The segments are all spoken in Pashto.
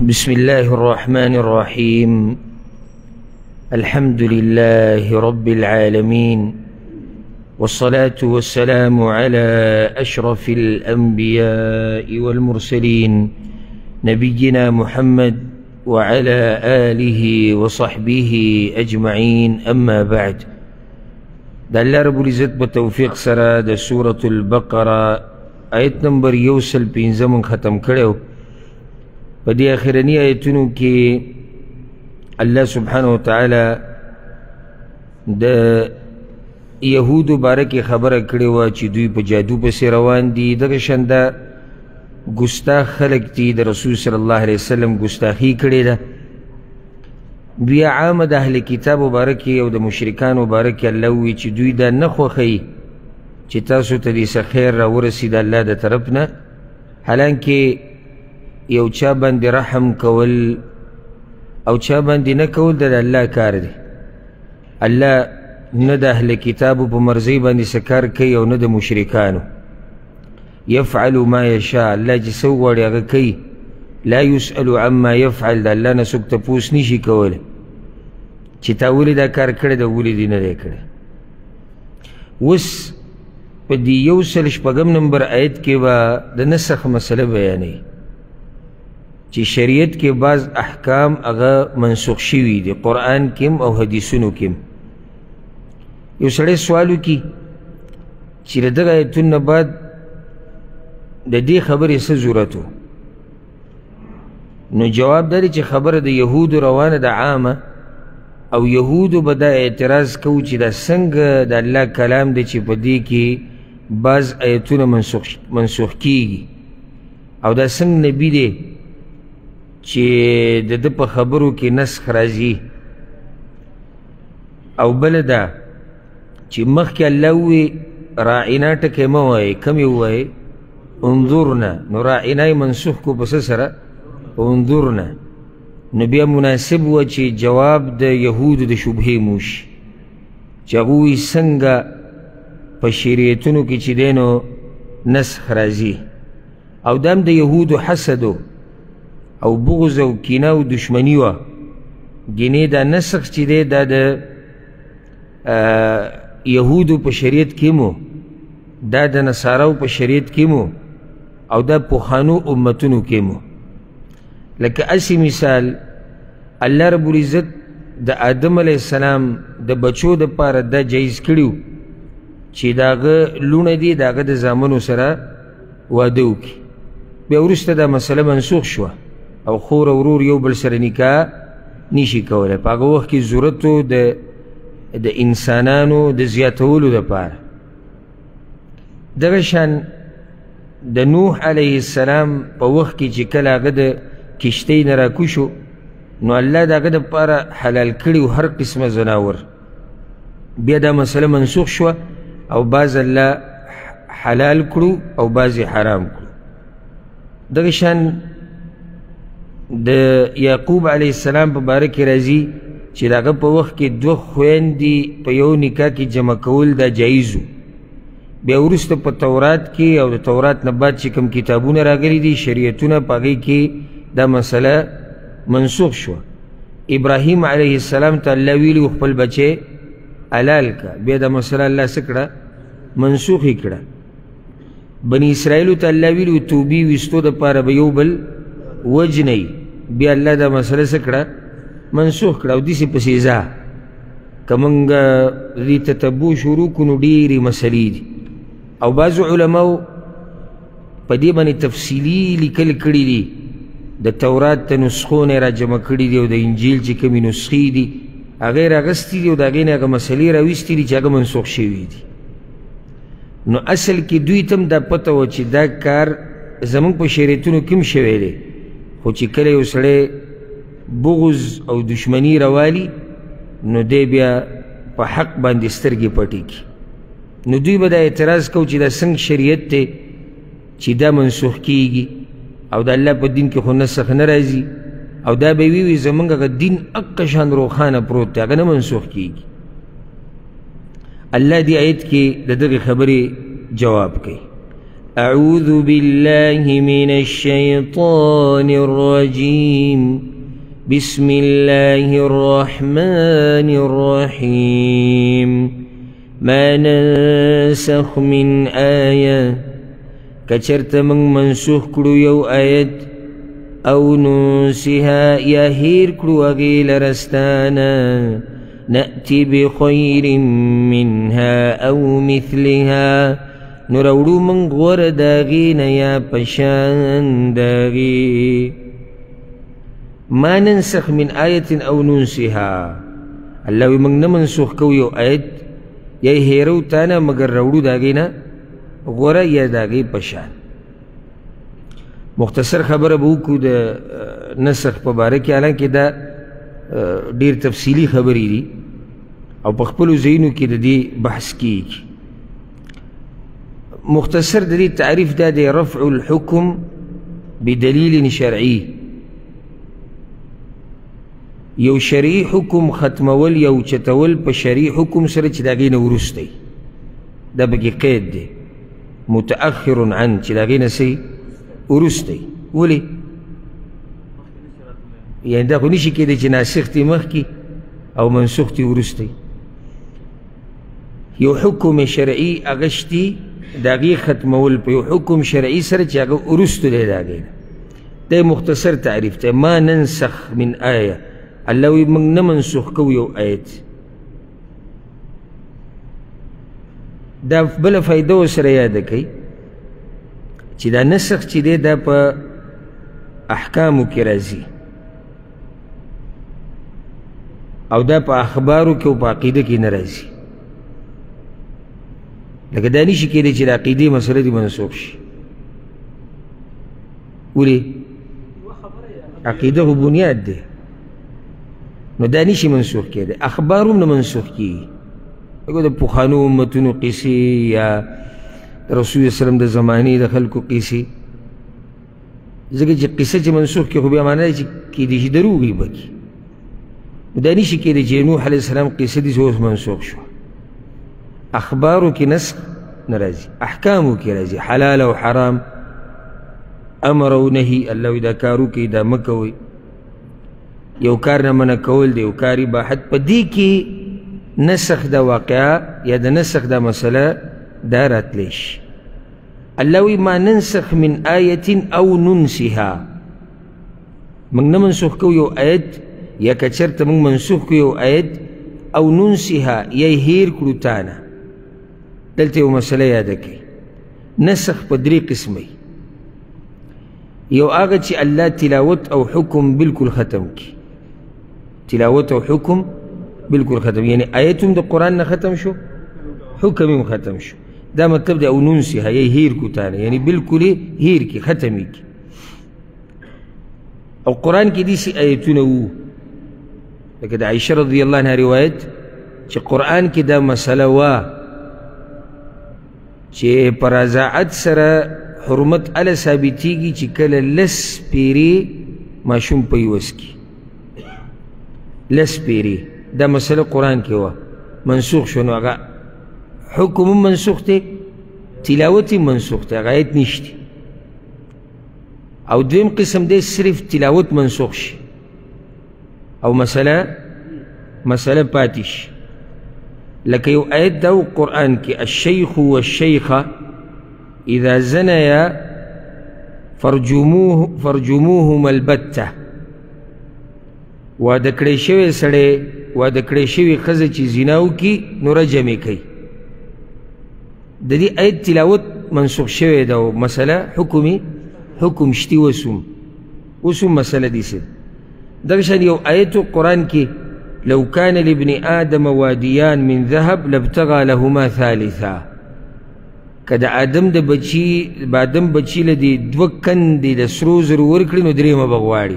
بسم الله الرحمن الرحيم. الحمد لله رب العالمين، والصلاة والسلام على أشرف الأنبياء والمرسلين نبينا محمد وعلى آله وصحبه أجمعين. أما بعد، الله رب العزت بتوفيق سرا د سورة البقرة آیت نمبر 115 ختم کړو. په دې اخرنی آیتونو کې الله سبحانه وتعالى د یهودو باره کې خبره کړې وه چې دوی په جادو پسې روان دي. دغه شانده ګستاخ خلک دي، د رسول صلی الله علیه وسلم ګستاخي کړې ده. بیا عامه د اهل کتابو باره کې او د مشرکانو باره کې الله وایي چې دوی دا نه خوښوي چې تاسو ته دې څه خیر راورسي د الله د طرف نه، حالانکه یو چا باندې رحم کول او چا باندې نه کول د الله کار دی. الله نه د اهل کتابو په مرضی باندې څه کار کوي او نه د مشرکانو. یفعل ما یشاء، الله چې څه وغواړي هغه کوي. لا یسأل عما یفعل، د الله نه څوک تپوس نشي کولی چې تا ولې دا کار کړی ده، ولې دې نه دی کړی. اوس په دې 106 نمبر آیت کې به د نسخ مسله بیانوي چې شریعت کې بعض احکام هغه منسوخ شوي دي، قرآن کې او حدیثونو کې. یو سړی سوال وکړي چې د دغه آیتونو بعد د دې خبرې څه ضرورت و؟ نو جواب دا دی چې خبره د یهودو روانه ده عامه، او یهودو به دا اعتراض کوو چې دا څنګه د الله کلام دی چې په دې کې بعض آیتونه منسوخ کیږي، او دا څنګه نبی دی چې د ده په خبرو کې نسخ راځي. او بله دا چې مخکې الله ووایي راعنا ټکی مه وایئ، کم یې ووایئ؟ انظرنا. نو راعنا یې منسوخ کو په څه سره؟ په انظرنا. نو بیا مناسب وه چې جواب د یهودو د شبهې موشي چې هغه وایي څنګه په شریعتونو کې چې دی نو نسخ راځي. او دا هم د یهودو حسد او بغض او کینه او دشمني وه. ګینې دا نسخ چې دی دا د یهودو په شریعت کې مو، دا د نصاراو په شریعت کې مو، او دا پخوانو امتونو کې مو. لکه اسی مثال الله رب العزت د آدم علیه السلام د بچو د پاره دا جایز کړیو چې د هغه لوڼه دي د هغه د زامنو سره واده وکړي. بیا وروسته دا مسله منسوخ شوه او خور او ورور یو بل سره نکاح نشي کولی. په هغه وخت کې ضرورت و د انسانانو د زیاتولو دپاره. دغه شان د نوح علیه السلام په وخت کې چې کله هغه د کشتۍ نه راکوشو، نو الله د هغه دپاره حلال کړي هر قسمه زناور. بیا دا مسله منسوخ شوه او بعض الله حلال کړو او بعض حرام کړو. دغه شان د یعقوب علیه السلام په باره کې راځي چې د هغه په وخت کې 2 خویندې په یو نکاح کې جمع کول دا جایز و. بیا وروسته په تورات کې او د تورات نه بعد چې کوم کتابونه راغلي دي شریعتونه، په هغې کې دا مسله منسوخ شوه. ابراهیم علیه السلام ته الله ویلي خپل بچی حلال که، بیا دا مسله الله څه کړه؟ منسوخ یې کړه. بني اسرائیلو ته الله ویلي توبې ویستو دپاره به یو بل وجنئ، بیا الله دا مسله څه کړه؟ منسوخ کړه. او داسې پسې ځه که موږ دې تتبع شروع کړو نو ډېرې مسلې دي. او بعضو علماو په دې باندې تفصیلي لیکل کړي دي، د تورات ته نسخو نه را جمع کړي دي او د انجیل چې کومې نسخې دي هغې راغستې دي او د هغې نه هغه مسلې راویستې دي چې هغه منسوخ شوي دي. نو اصل کې دوی ته هم دا پته وه چې دا کار زموږ په شریعتونو کې هم شوی دی، خو چې کله یو سړی بغض او دشمني راوالي نو دی بیا په حق باندې سترګې پټې کړي. نو دوی به دا اعتراض کو چې دا څنګه شریعت دی چې دا منسوخ کیږي او د الله په دین کې خو نسخ نه راځي، او دا به وی زمونږ هغه دین اقا شان روښانه پروت دی، هغه نه منسوخ کیږي. الله دې آیت کې د دغې خبرې جواب کوي. أعوذ بالله من الشيطان الرجيم بسم الله الرحمن الرحيم ما ننسخ من آية كچرت من منسوخ کرو یو آیت او ننسها یا هیر کرو اغیل رستانا نأتي بخير منها أو مثلها نروڑو من غور داغین یا پشان داغی ما ننسخ من آیت او ننسها اللہ وی من نمنسوخ کو یو آیت یا هیرو تانا مگر روڑو داغینا غورا یا داغی پشان مختصر خبر بوکو دا نسخ پبارکی حالانکہ دا دیر تفصیلی خبری دی او پخپلو زینو کی دا دی بحث کی مختصر دا دی تعریف دا دی رفع الحکم بدلیل شرعی یو شرعی حکم ختمول یو چتول پا شرعی حکم سرچ داغین ورستی دا بگی قید دی متأخر عن چی داغین سی ورستی ولی یعنی دا خو نشی که دی چی ناسختی مخ کی او منسوختی ورستی یو حکم شرعی اغشتی داغی ختمول پا یو حکم شرعی سر چی اغا ورستو دی داغین دا مختصر تعریف تا ما ننسخ من آیه اللہ وی من نمنسوخ کو یو آیت دا بلا فائدو سر یاد کئی چی دا نسخ چی دے دا پا احکامو کی رازی او دا پا اخبارو کی و پا عقیدہ کی نرازی لکہ دا نیشی کی دے چی دا عقیدی مسئلہ دی منسوخ شی ولی عقیدہ کو بنیاد دے نو دا نیشی منسوخ کی دے اخبارو من منسوخ کی اگو دا پخانو امتونو قیسی یا رسول اسلام دا زمانی دا خلقو قیسی زکر چی قصہ چی منسوخ کی خوبی امانا دا چی دیشی دروگی بکی دا نیشی کی دی چی نوح علیہ السلام قصہ دی سوز منسوخ شو اخبارو کی نسخ نرازی احکامو کی رازی حلال و حرام امر و نهی اللہ دا کارو کی دا مکوی یو کار نمانا کول دی یو کاری باحت پا دی کی نسخ دا واقعا یا دا نسخ دا مسئلہ دارت لیش اللہ وی ما ننسخ من آیت او ننسها من نمنسخ کو یو آیت یا کچرت من منسخ کو یو آیت او ننسها یا هیر کلوتانا دلتا یو مسئلہ یادکی نسخ پا دری قسمی یو آغا چی اللہ تلاوت او حکم بالکل ختم کی تلاوت او حکم بالکل ختم یعنی آیتم دا قرآن نا ختم شو حکمیم ختم شو دا مطلب دا او ننسیها یا ہیر کو تانا یعنی بالکل ہیر کی ختمی کی او قرآن کی دیسی آیتون او لیکن دا عائشہ رضی اللہ عنہ روایت چی قرآن کی دا مسئلہ وا چی پرازاعت سر حرمت علا ثابتی کی چی کل لس پیری ماشوم پیوس کی لس پیری دا مسئلہ قرآن کی ہوا منسوخ شنو اگا حکم منسوخ تے تلاوتی منسوخ تے اگا آیت نشتی او دویم قسم دے صرف تلاوت منسوخ شی او مسئلہ پاتش لکہ یو آیت داو قرآن کی الشیخ والشیخہ اذا زنیا فرجموهم البتہ وادکڑے شوی سڑے وادکڑے شوی خز چی زناو کی نو رجمی کئی دا دی آیت تلاوت منسوخ شوی داو مسئلہ حکم شتی وسوم مسئلہ دی سید درشان یو آیت قرآن کی لو کان لابن آدم وادیان من ذهب لابتغى لهما ثالثا کدا آدم دا بچی لدی دوکن دی دا سروزر ورکلی نو دریم بغواری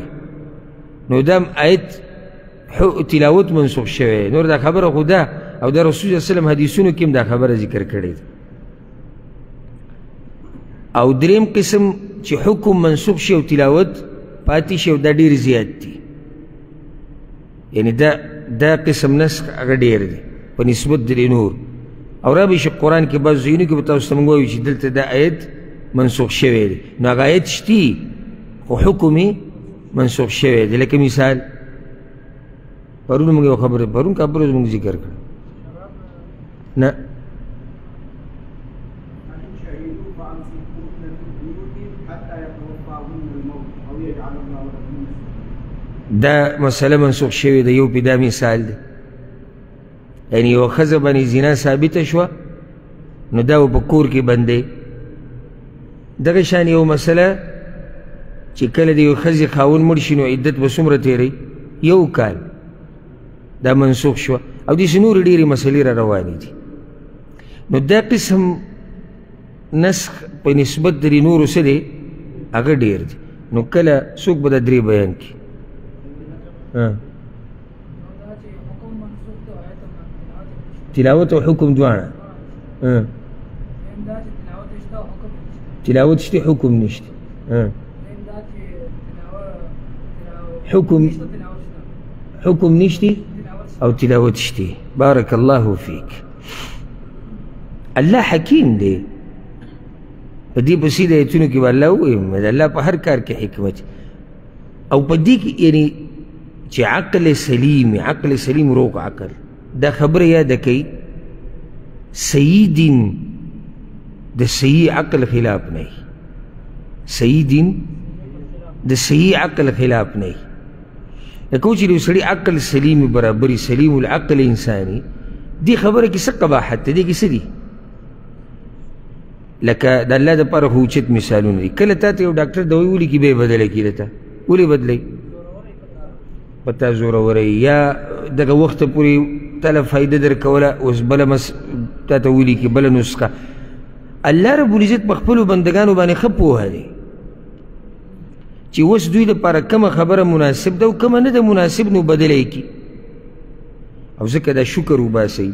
نو دام آیت تلاوت منسوخ شوی نور دا خبر خدا او دا رسول صلی اللہ علیہ وسلم حدیثونو کم دا خبر ذکر کرد او دریم قسم چی حکم منسوخ شو تلاوت پاتی شو دا دیر زیاد تی یعنی دا قسم نسخ اگر دیر دی پا نسبت دلی نور او رابش قرآن کے بعض زینو کے بتاو استمنگوی چی دلتا دا آیت منسوخ شوی دی نو هغه آیت شتي خو حکم یې منسوخ شوی دی لکه مثال پرون موږ یو خبره پرون خبره موږ ذکر کړه نه دا مسله منسوخ شوی ده یو پې دا مثال دی یعنې یوه ښځه باندې زنا ثابته شوه نو دا به په کور کې بندی دغه شان یو مسله چې کله د یو ښځې خاوند مړ شي نو عدت به څومره تېروي 1 کال دا منسوخ شوه او داسې نورې ډېرې مسلې را روانې دي نو دا قسم نسخ په نسبت د دې نورو څه دی هغه ډېر دی نو کله څوک به دا 3 بیان کړي تلاوت او حکم دواړه تلاوت شته حکم نشته حکم نشته او تلاوت شته بارك الله فيك الله حکیم دی په دې پسې د ایتونو کې به الله ووایم د الله په هر کار کې حکمت او په دې کې یعنې چې عقل سلیم روغ عقل دا خبره یاده کوي صحیح دین د صحیح عقل خلاف نه وي صحیح دین د صحیح عقل خلاف نه وي لکه و چې د یو سړي عقل سلیم برابري سلیم العقل انساني دې خبره کې څه قباحت دی دې کې څه دي لکه د الله دپاره خو اوچت مثالونه دي کله تا ته یو ډاکټر دوايي ولیکي بیا یې بدله کړي درته ولې بدلوي په تا زوروری یا دغه وخته پورې تاله فایده درکوله اوس بله تا ته ولیکي بله نسخه الله رب العزت په خپلو بندګانو باندې ښه پوهه دی چې اوس دوی لپاره کومه خبره مناسب ده او کومه نه ده مناسب نو بدله یې کړي او ځکه دا شکر وباسئ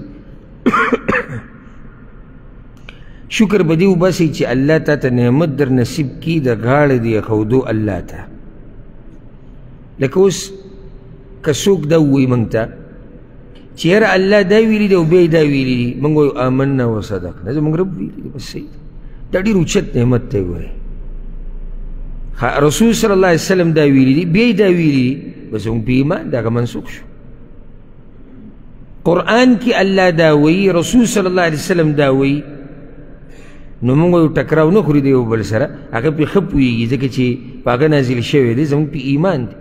شکر به دې وباسئ چې الله تا ته نعمت در نصیب کړي د غاړې د ایښودو الله ته لکه اوس که څوک دا ووایي موږ ته چې یاره الله دا ویلي دی او بیا یې دا ویلي دي موږ وایو آمنا وصدقنا زموږ رب ویلي دی بس صحیح دا ډېر اوچت نعمت دی ګورئ رسول صلی الله علیه وسلم دا ویلي دي بیا یې دا ویلي دي بس زموږ په ایمان دا هغه منسوخ شو قرآن کې الله دا وایي رسول صلی الله علیه وسلم دا وایي نو موږ یو ټکراو نه خوري د یو بل سره هغه پرې ښه پوهېږي ځکه چې په هغه نازل شوی دی زموږ په ایمان دی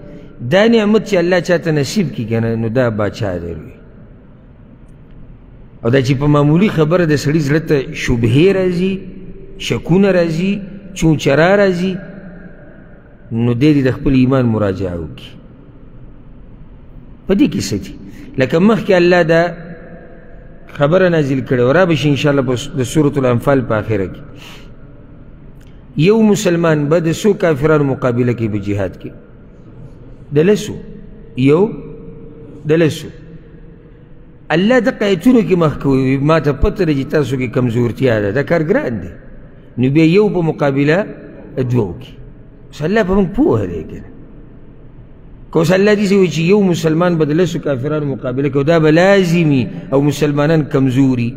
دا نعمت چې الله چاته نصیب کړي که نه نو دا باچا دی لوی او دا چې په معمولي خبره د سړي زړه ته شبهې راځي شکونه راځي چونچرا راځي نو دی د خپل ایمان مراجعه وکړي په دې کې څه دي لکه مخکې الله دا خبره نازل کړې او را به شي انشاءالله د سورة الانفال په آخره کې یو مسلمان به د څو کافرانو مقابله کوي په جهاد کې د لسو یو د لسو الله دغه ایتونو کې مخ کوي ما ته پته ده چې تاسو کې کمزورتیا ده دا کار ګران دی نو بیا یو په مقابله دوو کې اوس الله په موږ پوهه دی که نه که اوس الله داسې وایي چې یو مسلمان به د لسو کافرانو مقابله کوي دا به لازمي او مسلمانان کمزوري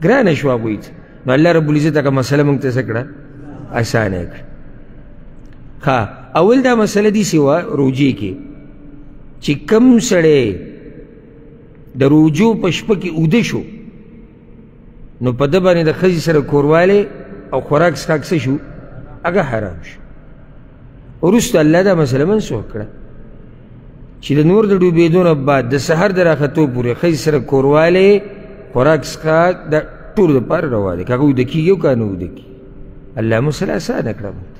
ګرانه شوه هغوی ته نو الله رب العزت هغه مسله موږ ته څه کړه اسانه یې کړه ښه اول دا مسله داسې وه روجې کې چې کم سړی د روجو په شپه کې اوده شو نو په ده باندې د ښځې سره کوروالی او خوراک څښاک څه شو هغه حرام شو وروسته الله دا مسله منسوخ کړه چې د نور د ډوبېدو نه بعد د سحر د راختو پورې ښځې سره کوروالی خوراک څښاک دا ټولو دپاره روا دی که هغه اوده کېږي او که نه اوده کېږي الله مسله اسانه کړه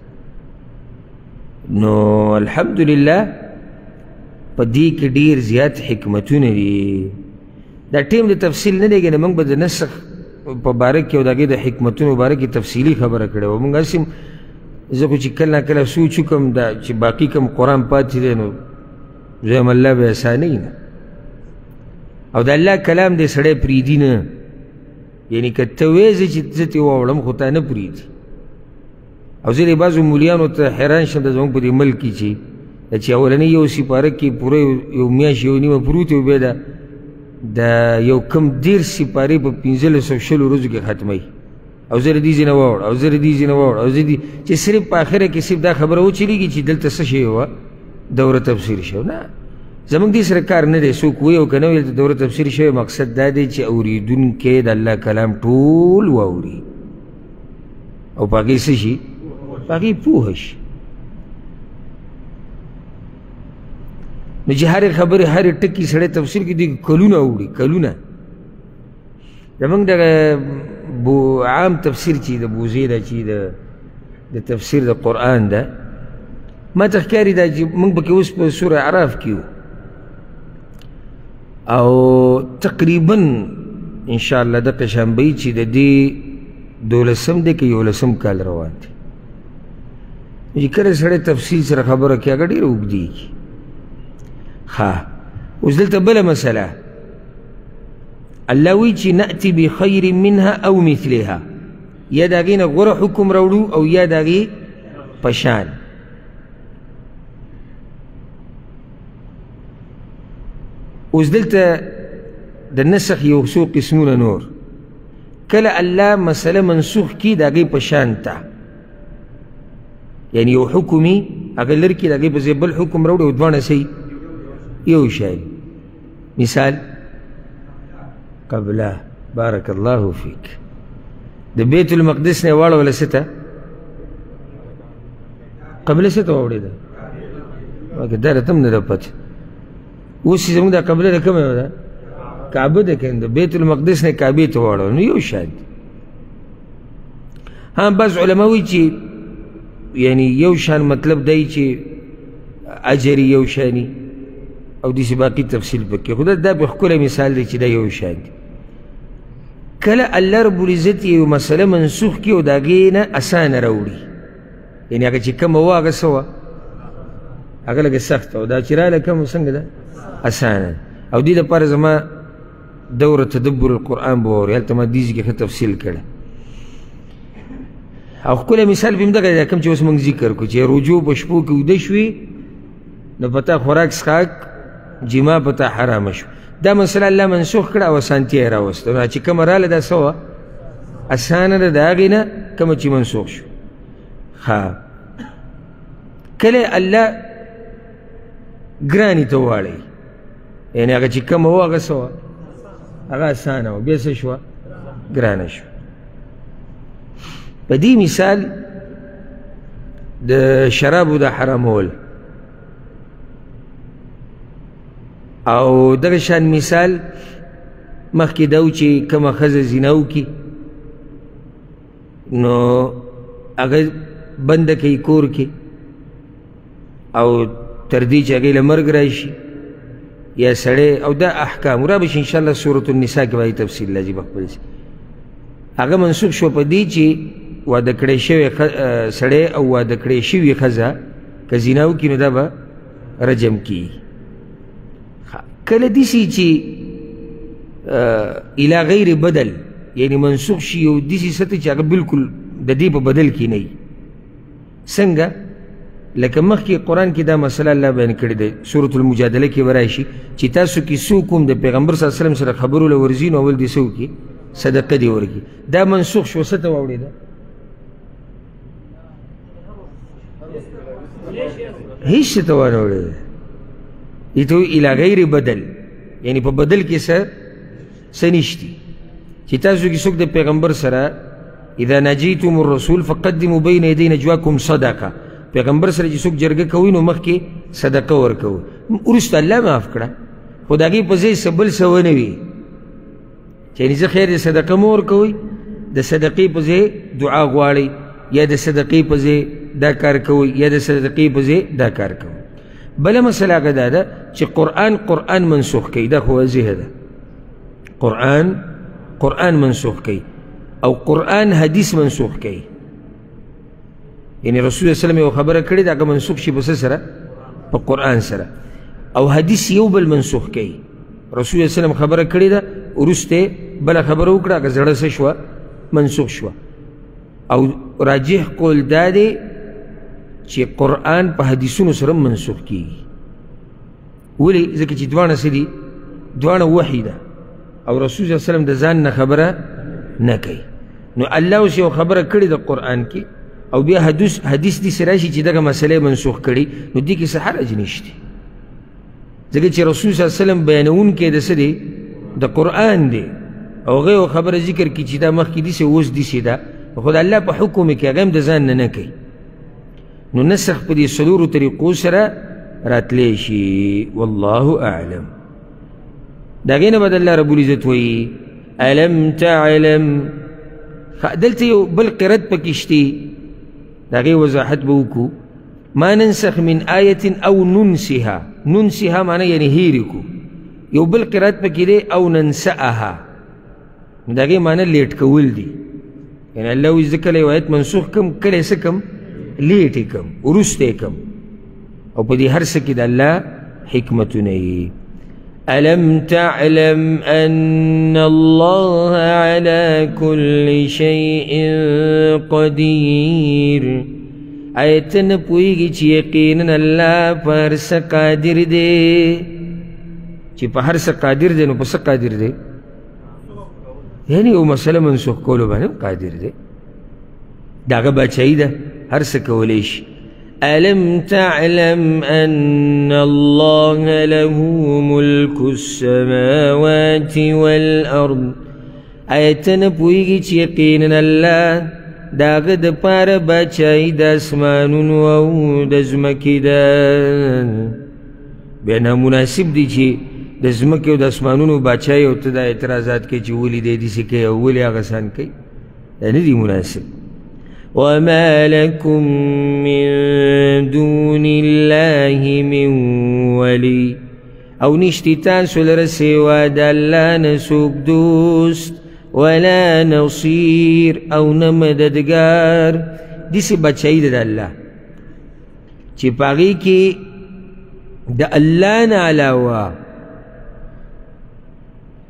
نو الحمدلله په دې کې ډېر زیات حکمتونه دي دا ټیم د تفصیل نه دی که نه موږ به د نسخ په باره کې او د هغې د حکمتونو باره کې تفصیلي خبره کړې وه موږ هسې زه خو چې کله نا کله سوچ وکړم دا چې باقي کوم قرآن پاتې دی نو زه یم الله به اسانوي نه او د الله کلام دی سړی پرېږدي نه یعنې که ته وایې زه چې زه ترې واوړم خو تا نه پرېږدي او زه د بعضو مولیانو ته حیران شم د زموږ په دې ملک کې چې اولنۍ یو سپاره کې پوره یو میاشت یو نیمه پروت یو بیا د یو کم 10 سپارې په 1520 ورځو کې ختموي او زه د دې ځای نه واوړه او زه د دې ځای نه واوړه او زه چې صرف په اخره کې صرف دا خبره وچلېږي چې دلته څه شوی وه دوره تفسیر شوی نه زموږ دې سره کار نه دی څوک وایي او که نه ویل ته دوره تفسیر شوی مقصد دا دی چې اورېدونکی د الله کلام ټول واوري او په هغې څه شي په هغې پوهه شي نو چې هرې خبرې هرې ټکي سړی تفسیر کې دی کلونه اوړي کلونه زموږ دغه عام تفسیر چې د بوزې ده چې د تفسیر د قرآن ده ما ته ښکاري دا چې موږ پکې اوس په سوره اعراف کې یو او تقریبا انشاءالله دغه شان به وي چې د دې 12 دی که 11 کال روان دی چې کله سړی تفصیل سره خبره کوي هغه ډېره اوږدېږي ښه اوس دلته بله مسله الله وی چې نأتي بخیر منها او مثلها یا د هغې نه غوره حکم راوړو او یا د هغې په شان اوس دلته د نسخ یو څو قسمونه نور کله الله مسله منسوخ کي د هغې په شان ته یعنی یو حکمي هغه لرې کړي د هغې په ځای بل حکم راوړي او دواړه صحیح یو شی مثال قبله بارک الله فیک د بیت المقدس نه واړوله څه ته قبله څه ته واوړېده دا راته هم نه ده پته اوس چې زموږ دا قبله ده کومه ده کعبه ده که د بیت المقدس نه کعبې ته واړوله نو یو شی دی ها بعض علما وایي چې یعنی یو شان مطلب دی چې اجر یو شاني او داسې باقي تفصیل پکې خو دا په ښکلی مثال دی چې دا یو شان دی کله الله رب العزت یو مسله منسوخ کړي او د هغې نه اسانه راوړي یعنې هغه چې کومه وه هغه څه وه هغه لږه سخته او دا چې راله کومه څنګه ده اسانه ده او دې لپاره زما دوره تدبر القرآن به واورئ هلته ما دې ځای کې ښه تفصیل کړی او ښکلی مثال به همدغه دی کوم چې اوس موږ ذکر کړو چې رجوع په شپو کې اوده شوې نو په تا خوراک څښاک جما په تا حرامه شو دا مسله الله منسوخ کړه او اسانتیا یې راوسته نو چې کومه راله دا څه وه اسانه ده د هغې نه کومه چې منسوخ شو ښه کله الله ګرانې ته وواړئ یعنې هغه چې کومه وه هغه څه وه هغه اسانه وه بیا څه شوه ګرانه شوه په دې مثال د شرابو د حرامول او دغه شان مثال مخکې دا و چې کومه ښځه زنا وکړي نو هغه بنده کوي کور کې او تر دې چې هغې له مرګ راشي یا سړی او دا احکام را به شي انشاءالله سورة النساء کې به تفصیل لازم خپل شي هغه منسوخ شو په دې چې واده کړی شوی سړی او واده کړی شوې ښځه که زنا وکړي نو دا به رجم کېږي کله داسې چې الی غیر بدل یعنی منسوخ شي یو داسې څه ته چې هغه بلکل د دې په بدل کې نه وي څنګه لکه مخکې قرآن کې دا مسله الله بیان کړې دی سورة المجادله کې به راشي چې تاسو کې څوک هم د پیغمبر صلی الله علیه وسلم سره خبرو له ورځي نو اول دې څه وکړي صدقه دې ورکړي دا منسوخ شو څه ته واوړېده هیڅ څه ته وانه وړېده دې ته الی غیر بدل یعنی په بدل کې څه نشتي چې تاسو کې څوک د پیغمبر سره اذا ناجیتم الرسول فقدموا بین یدی نجواکم صدقه پیغمبر سره چې څوک جرګه کوي نو مخکې صدقه ورکوي وروسته الله معاف کړه خو د هغې په ځای څه بل څه ونه وي چې یعنې زه خیر د صدقه مه ورکوئ د صدقې په ځای دعا غواړئ یا د صدقې په ځای دا کار کوئ یا د صدقې په ځای دا کار کوئ بله مسله هغه دا ده چې قرآن منسوخ کوي دا خو واضحه ده قرآن منسوخ کوي او قرآن حدیث منسوخ کوي یعنی رسول الله وسلم یو خبره کړې ده هغه منسوخ شي په څه سره په قرآن سره او حدیث یو بل منسوخ کوي رسول الله وسلم خبره کړې ده وروسته بله خبره وکړه هغه زړه څه شوه منسوخ شوه او راجح قول دا دی چې قرآن په حدیثونو سره منسوخ کیږي ولې ځکه چې دواړه څه دي دواړه وحی ده او رسول صلی الله علیه وسلم د ځان نه خبره نه کوي نو الله اوس یو خبره کړې د قرآن کې او بیا حدیث داسې راشي چې دغه مسئله منسوخ کړي، نو دې کې څه حرج نشته، ځکه چې رسول صلی الله علیه وسلم بیانونکی د څه دی؟ د قرآن دی، او هغه یو خبره ذکر کړي چې دا مخکې داسې اوس داسې ده، خو د الله په حکم کې هغه هم د ځان نه کوي. نو نسخ په دې څلورو طریقو سره راتلی شي. والله اعلم. د هغې نه به د الله رب العزت وایي الم تعلم. دلته یو بل قرت پکې شتي، د هغې وضاحت به وکړو. ما ننسخ من آیة او ننسها. ننسها معنی یعنی هیرې کو. یو بل قرات پکې دی او ننسأها، د هغې معنی لیټ کول دي، یعنی الله وایي زه کله یو آیت منسوخ کم، کله یې څه کم؟ لیټ یې کم، وروسته یې کم. او په دې هر څه کې د الله حکمتونه یي. ألم تعلم أن الله على كل شيء قدير. آیت نه پوهېږي چې یقینا الله په هر څه قادر دی. چې په هر څه قادر دی، نو په څه قادر دی؟ یعنی یو مسله منسوخ کولو باندې هم قادر دی، د هغه بادشاهي ده، هر څه کولی شي. ألم تعلم أن الله له ملك السماوات والأرض. آیت نه پوهېږي چې یقینا الله د هغه دپاره بادشاهي د اسمانونو او د ځمکې ده. بیا نامناسب دی چې د ځمکې او د اسمانونو بادشاهي او ته دا اعتراضات کوي چې ولې دی داسې کوي او ولې هغه سان کوي، دا نه دی مناسب. وما لكم من دون الله من ولي. او نشتی تاسو لره سوا د الله نه څوک دوست ولا نصير او نه مددګار. داسې بادشاهي ده د الله چې په هغې کې د الله نه علاوه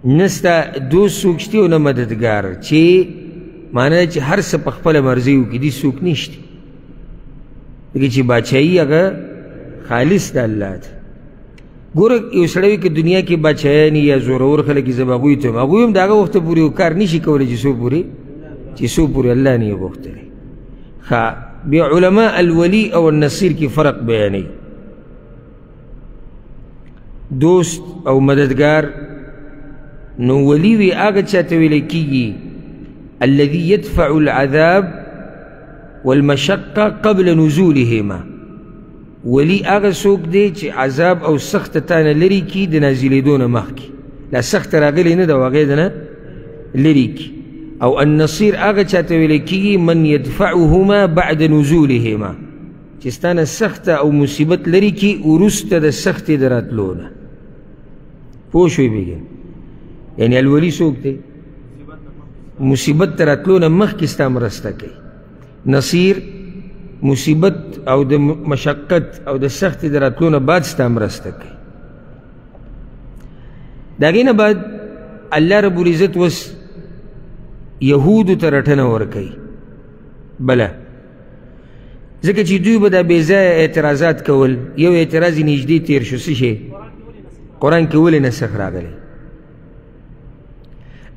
نسته دوست څوک شته او نه مددګار، چې معنی چې هر څه په خپله مرضي وکړي، دې څوک نشته، ځکه چې بادشاهي هغه خالص د الله ده. ګوره یو سړی وي که دنیا کې بادشاهیان یا زورور خلک یې زه به هغوی ته یم، هغوی هم د هغه وخته پورې یو کار نشي کولی چې څو پورې الله نه یې غوښتلی. ښه، بیا علما الولي او النصیر کې فرق بیانوي. دوست او مددګار، نو ولی وی هغه چاته ویلی کېږي الذي يدفع العذاب والمشقة قبل نزولهما. ولی هغه څوک دی چې عذاب او سخت تانه لري کي د نازلېدو نه مخکې، لا سخت راغلی نه ده او هغې نه لري کي. او النصیر هغه چاته ویلی کېږي من يدفعهما بعد نزولهما، چې ستانه سخته او مصیبت لري کي وروسته د سختې د راتلو نه. پوه شوی بېګا؟ یعنی الولي څوک دی؟ مصیبت ته راتلو نه مخکې ستا مرسته کوي. نصیر مصیبت او د مشقت او د سختې د راتلو نه بعد ستا مرسته کوي. د هغې نه بعد الله رب العزت اوس یهودو ته رټنه ورکوي بله، ځکه چې دوی به دا بېځایه اعتراضات کول. یو اعتراض یې نږدې تېر شو، څه شی؟ قرآن کې ولې نسخ راغلی؟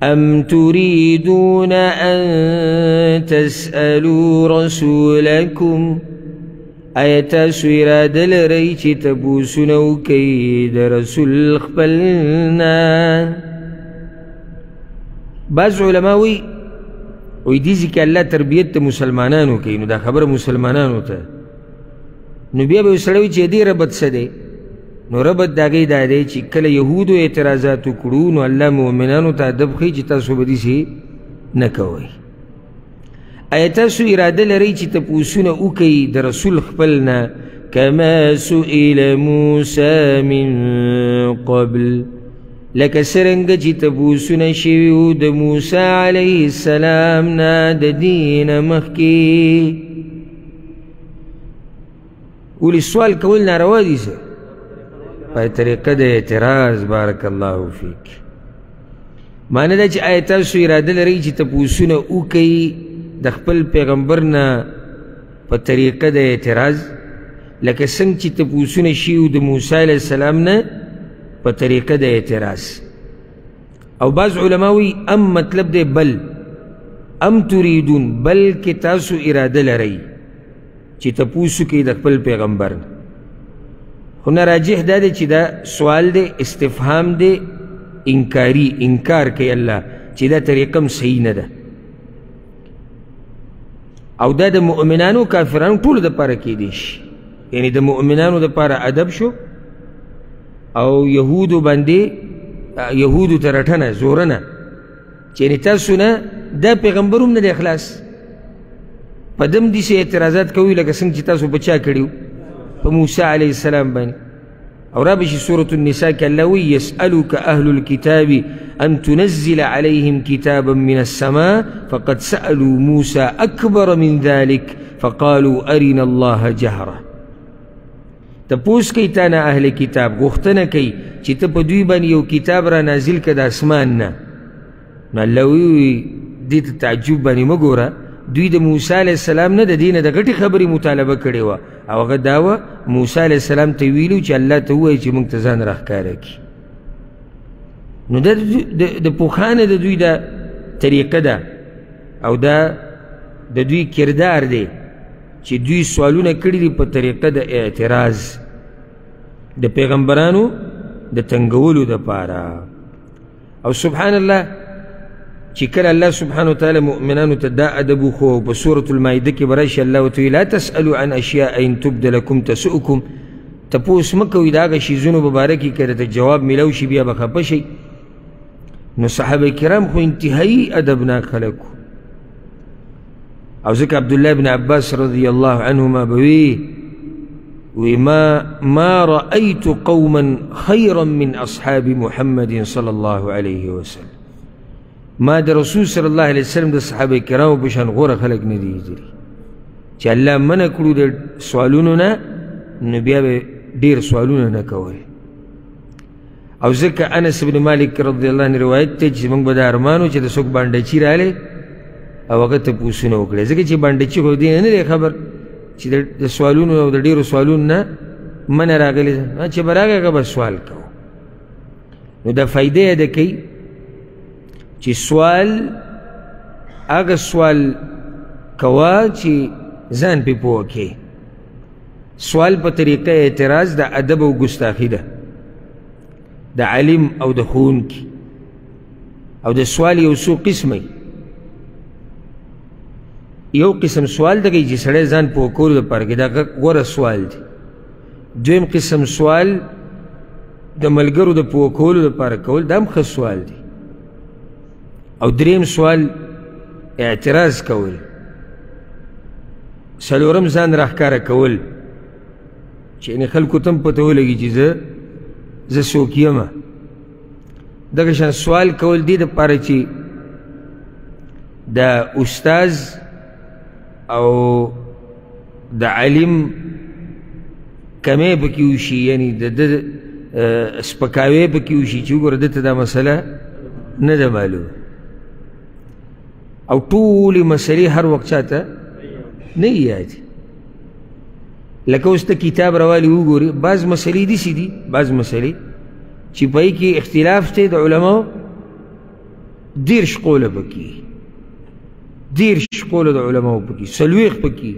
أم تريدون أن تسألوا رسولكم. آیا تاسو اراده لرئ چې تپوسونه وکئ د رسول خپل نه؟ بعض علما وایي دې کې الله تربیت د مسلمانانو کوي، نو دا خبره مسلمانانو ته، نو بیا به یو سړی وایي چې دې ربط څه دی؟ نو ربط د هغې دا دی چې کله یهودو اعتراضات وکړو نو الله مؤمنانو ته ادب ښیي چې تاسو به داسې نه کوئ. آیا تاسو اراده لرئ چې تپوسونه وکئ د رسول خپل نه کما سئل موسی من قبل، لکه څرنګه چې تپوسونه شوي وو د موسی علیه السلام نه د دې نه مخکې. ولې سوال کول ناروا دي څه؟ په طریقه د اعتراض. بارک الله فیک. معنی دا چې آیا تاسو اراده لرئ چې تپوسونه وکئ د خپل پیغمبر نه په طریقه د اعتراض، لکه څنګه چې تپوسونه شوي د موسی علیه السلام نه په طریقه د اعتراض. او بعض علما وایي ام مطلب دی بل، ام تريدون بلکې تاسو اراده لرئ چې تپوس وکئ د خپل پیغمبر نه. خو نه راجح دا دی چې دا سوال دی استفهام دی انکاري، انکار کوي الله چې دا طریقه هم صحیح نه ده، او دا د مؤمنانو کافرانو ټولو دپاره کیدی شي. یعنی د مؤمنانو دپاره ادب شو او یهودو باندې یهودو ته رټنه زورنه چې یعنې تاسو نه دا پیغمبر هم نه دی خلاص، په دم داسې اعتراضات کوي لکه څنګه چې تاسو په چا کړي په موسی علیه السلام باندې. او را بشي سورة النساء کې الله وی یسألک اهل الكتاب ان تنزل عليهم كتابا من السماء فقد سألوا موسى أكبر من ذلك فقالوا أرنا الله جهرة. تپوس کوي تانا اهل کتاب، غوښتنه کوي چې ته په دوی باندې یو کتاب را نازل که د اسمان نه. نو الله وی دې ته تعجب باندې مه ګوره، دوی د موسی علیه السلام نه د دې نه د غټې خبرې مطالبه کړې وه، او هغه دا وه موسی علیه السلام ته ویلي چې الله ته ووایي چې موږ ته ځان راښکاره کړي. نو دا د پوخانه د دوی دا طریقه ده او دا د دوی کردار دی چې دوی سوالونه کړي دي په طریقه د اعتراض د پیغمبرانو د تنګولو دپاره. او سبحان الله چې کله الله سبحانه وتعالی مؤمنانو ته دا ادب وښو په سورة المائده کې به راشي الله ورته وایي لا تسألوا عن اشیاء ان تبد لکم تسؤکم. تپوس مه کوئ د هغه شیزونو په باره کې که درته جواب میلاو شي بیا به خفه شئ. نو صحابه کرام خو انتهایی ادبناک خلک وو، او ځکه عبدالله بن عباس رضی الله عنهما به وی ما رأيت قوما خيرا من اصحاب محمد صلی الله علیه وسلم. ما د رسول صلی الله علیه وسلم د صحابه کرامو په شان غوره خلک نه دي لیدلي چې الله منع کړو د سوالونو نه، نو بیا به ډېر سوالونه نه کول. او ځکه انس بن مالک رضی الله عنه روایت دی چې موږ به دا ارمانو چې د څوک بانډچي رالی او هغه تپوسونه وکړي، ځکه چې بانډچي خو دې نه دی خبر چې د سوالونو او د ډېرو سوالونو نه منع راغلی ده، چې به راغی هغه به سوال کوو. نو دا فایده یې ده کوي چې سوال هغه سوال کوه چې ځان پې پوه کړې. سوال په طریقه اعتراض د ادب او ګستاخي ده د عالم او د ښوونکي. او د سوال یو څو قسمه، یو قسم سوال ده چې سړی ځان پوه کولو دپاره کې دا غوره سوال دی. دویم قسم سوال د ملګرو د پوه کولو دپاره کول، دا هم ښه سوال دی. او دریم سوال اعتراض کول. څلورم ځان راښکاره کول چې یعنې خلکو ته هم پته ولګي چې زه څوک یمه. دغه شان سوال کول دې دپاره چې د استاز او د عالم کمی پکې وشي، یعنی د ده سپکاوی پکې وشي چې وګوره ده ته دا مسله نه ده معلومه، او ټولې مسلې هر وخت چاته نه یادي. لکه اوس ته کتاب راوالی وګورې، بعض مسلې داسې دي، بعض مسلې چې په هغې کې اختلاف دی د علماو 10 قوله پکې، 10 قوله د علماو پکې، 40 پکې.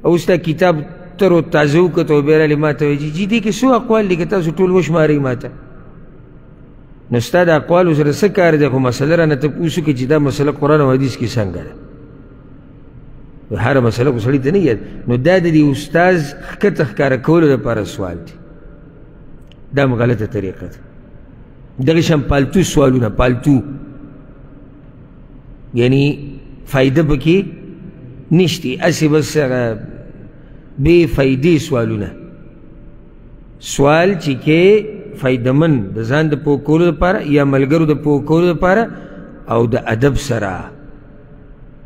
او اوس تا کتاب تر و تازه وکړه او بیا رالې ما ته وایي چې دې کې څو اقوال دي که تاسو ټول وشمارئ ما ته. نو ستا د اقوالو سره څه کار دی؟ خو مسله رانه تپوس وکړي چې دا مسله قرآن او حدیث کې څنګه ده. هره مسله خو سړي ته نه یاد. نو دا د دې استاز ښکته ښکاره کولو دپاره سوال دی، دا هم غلطه طریقه ده. دغه شان پالتو سوالونه، پالتو یعنی فایده پکې نشتی، هسې بس هغه بې فایدې سوالونه. سوال چې کې فایدمن د ځان د پوه کولو دپاره یا ملګرو د پوه کولو دپاره او د ادب سره.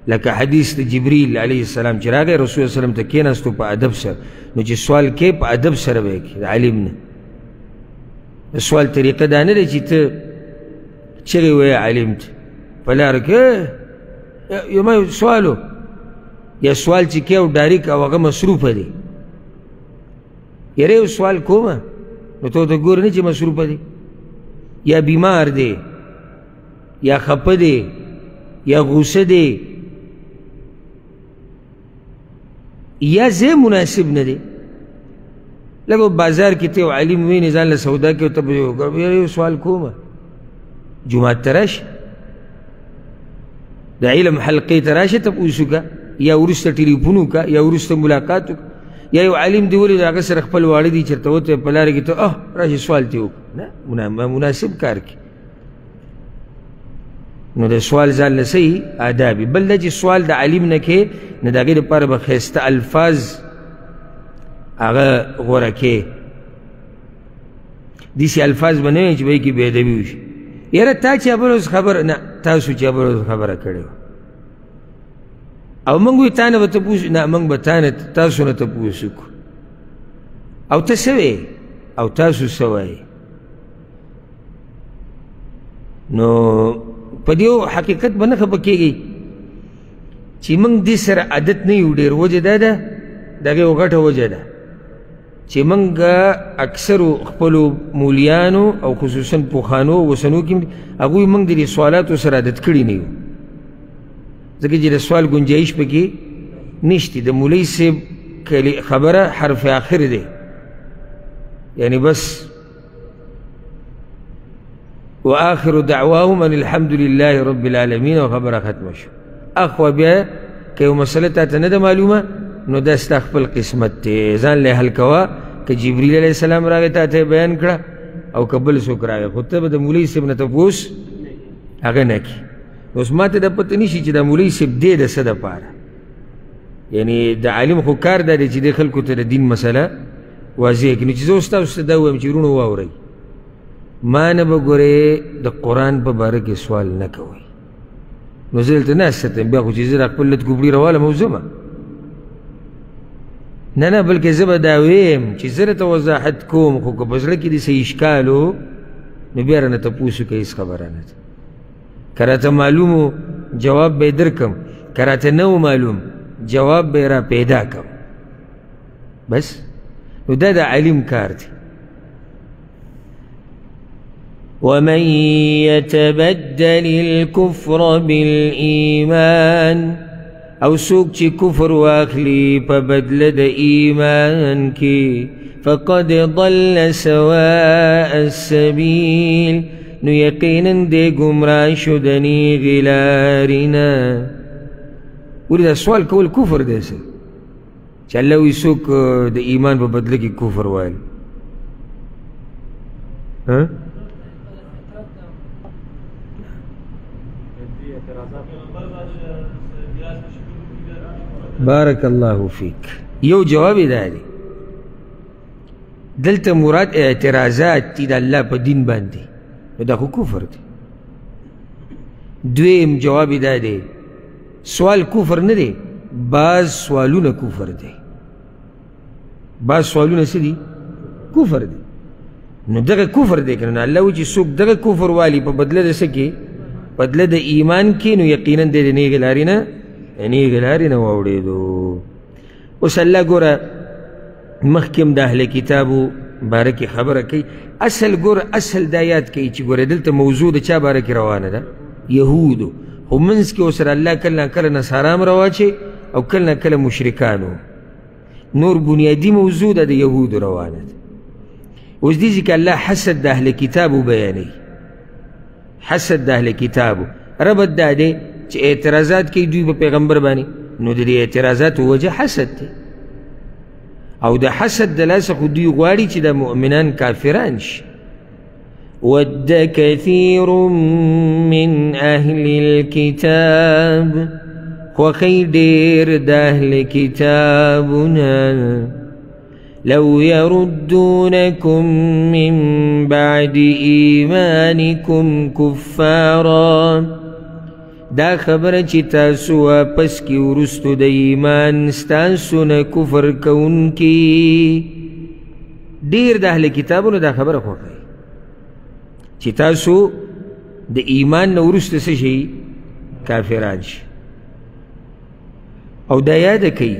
لکه حدیث د جبریل علیه السلام چې راغی رسول الله وسلم ته کېناستو په ادب سره، نو چې سوال کې په ادب سره به یې کې د عالم نه. د سوال طریقه دا نه دی چې ته چغې وایې عالم ته په لاره کې یو ما سوالو، یا سوال چې کې او ډایرک او هغه مصروفه دی. یاره یو سوال کومه نو ته ورته ګورې نه چې مصروفه دی، یا بیمار دی، یا خفه دی، یا غوسه دی یا ځای مناسب نه دی. لکه بازار کې ته یو عالم وینې ځان له سودا کې ته یو سوال کومه جومات ته راشه د علم حلقې ته راشه تپوس وکړه یا وروسته ټلیفون وکړه یا وروسته ملاقات وکړه یا یو عالم دی ولې د هغه سره خپل واړه دي چېرته وته په لاره کې ته راشي سوال ترې وکړه نه مناسب کار کې نو د سوال ځان له صحیح آداب بل دا چې سوال د عالم نه کې نو د هغې دپاره به ښایسته الفاظ هغه غوره کې داسې الفاظ به نه وي چې به یې کې بېادبي وشي یاره تا چې بل خبر نه تاسو چې بل خبره کړې وه او موږ وایو تا نه به تپوس نه موږ به تا نه تاسو نه تپوس وکړو او ته څه وایې او تاسو څه وایې نو په دې حقیقت به نه خفه کېږئ چې موږ دې سره عادت نه یو ډېر وجه دا ده د هغې یو غټه وجه ده چې موږ اکثرو خپلو مولیانو او خصوصا پوخانو اوسنو کې هغوی موږ د دې سوالاتو سره عادت کړي نه یو ځکه چې د سوال ګنجایش پکې نشته د مولوي صاحب خبره حرف آخر دی یعنی بس وآخر دعواهم ان الحمد لله رب العالمین او خبره ختمه شو اخوا بیا که یو مسله تا ته نه ده معلومه نو دا ستا خپل قسمت دی ځان له حل کوه که جبریل علیه السلام راغی تا ته بیان کړه او که بل څوک راغی خو ته به د مولوي صاحب نه تپوس هغه نه کړي اوس ما ته دا پته نشي چې دا مولوي صاحب دی د څه دپاره یعنی د عالم خو کار دا دی چې دې خلکو ته د دین مسله واضح کړي نو چې زه اوس تاسو ته دا ووایم چې وروڼو واورئ ما نه به ګورې د قرآن په باره کې سوال نه کوئ نو زه دلته ناست یم بیا خو چې زه دا خپل لت ګوبړي روالم او ځمه نه بلکې زه به دا ویم چې زه درته وضاحت کوم خو که په زړه کې دې څه اشکال و نو بیا رانه تپوس وکړه هېڅ خبره نه ده که راته معلوم و جواب به یې درکړم که راته نه و معلوم جواب به یې را پیدا کړم بس نو دا د عالم کار دی ومن يتبدل الكفر بالإيمان او سوک چی کفر واخلی پا بدل د ایمان کی فقد ضل سواء السبیل نو یقینا دے گمراہ شدنی غلارینا ولی دا سوال کول کفر دے سر چا اللہ وی سوک د ایمان پا بدل کی کفر وائل بارک اللہ فیک یو جواب دا دی دلتا مراد اعتراضات تی دا اللہ پا دین باندی نو دا خو کفر دی دویم جواب دا دی سوال کفر نه دی بعض سوالونه کفر دی بعض سوالونه څه دی کفر دی نو دغه کفر دی کنه الله وی چې څوک دغه کفر والی په بدله د څه کې بدله د ایمان کې نو یقینا د نیغې لارې نه نیغې لارې نه واوړېدو اوس الله ګوره مخکې هم د اهل کتابو باره کې خبره کوي اصل ګوره اصل دا یاد کوي چې ګوره دلته موضوع د چا باره کې روانه ده یهودو خو منځ کې ورسره الله کله نه کله نصارا هم راواچوي او کله نه کله مشرکانو نور بنیادي موضوع ده د یهودو روانه ده اوس دې ځکه الله حسد د اهل کتابو بیانوي حسد د اهل کتابو ربط دا دی چې اعتراضات کوي دوی په پیغمبر باندې نو د دې اعتراضاتو وجه حسد دی او د حسد د لاسه خو دوی غواړي چې د مؤمنان کافران شي ود كثير من أهل الكتاب وخير د أهل كتابنا لو يردونكم من بعد إيمانكم كفارا دا خبره چې تاسو واپس کی ورستو د ایمان ستاسو نه کفر کوونکي ډېر د اهل کتابونو دا خبره خوښوي چې تاسو د ایمان نه وروسته څه شئ کافران شي او دا یاده کوي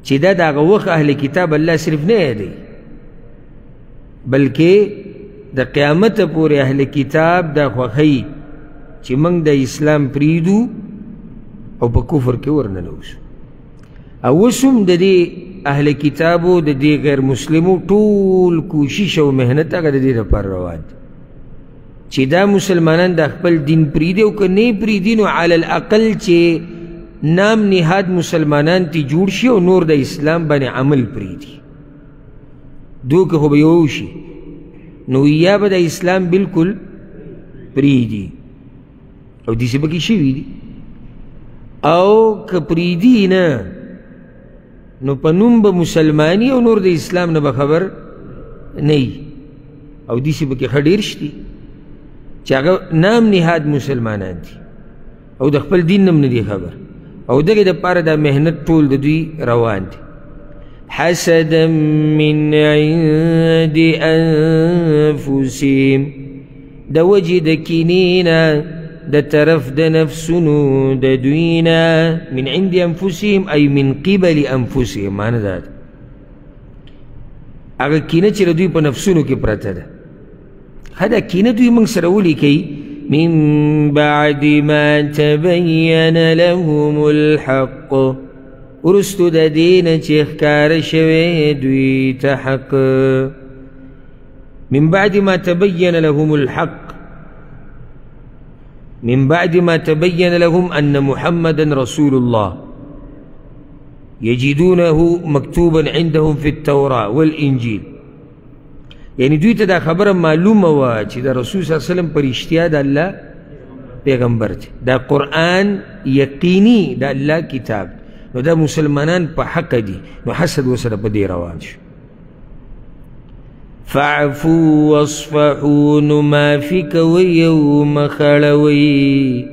چې دا د هغه وخت اهل کتاب الله صرف نه یادوي بلکې د قیامت پورې اهل کتاب دا خوښوي چې موږ د اسلام پریږدو او په کفر کې ورننوځو. او اوس هم د دې اهل کتابو د دې غیر مسلمو ټول کوشش او محنت هغه د دې لپاره روان دی چې دا مسلمانان د خپل دین پریږدي، او که نه یې پریږدي نو علی الاقل چې نام نهاد مسلمانان تی جوړ شي او نور د اسلام باندې عمل پریږدي. دوکه خو به یو شي نو یا به د اسلام بالکل پریږدي او داسې پکې شوي دي، او که پریږدي نه نو په نوم به مسلماني او نور د اسلام نه به خبر نه وي، او داسې پکې ښه ډېر شتي چې هغه نام نهاد مسلمانان دي او د خپل دین هم نه دي خبر، او دغې دپاره دا محنت ټول د دوی روان دي. حسدا من عند انفسهم، د وجې د کینې نه د طرف د نفسونو د دوی نه، من عند انفسهم ای من قبل انفسهم، معنی دا ده هغه کینه چې د دوی په نفسونو کې پرته ده. ښه دا کینه دوی موږ سره ولیکئ، من بعد ما تبین لهم الحق، وروستو د دې نه چې ښکاره شوی دوی ته حق. من بعد ما تبین لهم الحق، من بعد ما تبين لهم أن محمدا رسول الله يجدونه مكتوبا عندهم في التوراة والإنجيل. يعني دوی ته دا خبره معلومه وه چې د رسول صلی الله علیه وسلم پر اشتیا د الله پیغمبر دی، دا قرآن یقیني د الله کتاب، نو دا مسلمانان په حق دي، نو حسد ورسره په دې روان شو. فاعفوا واصفحوا، نو معافي کوئ او مخړوئ.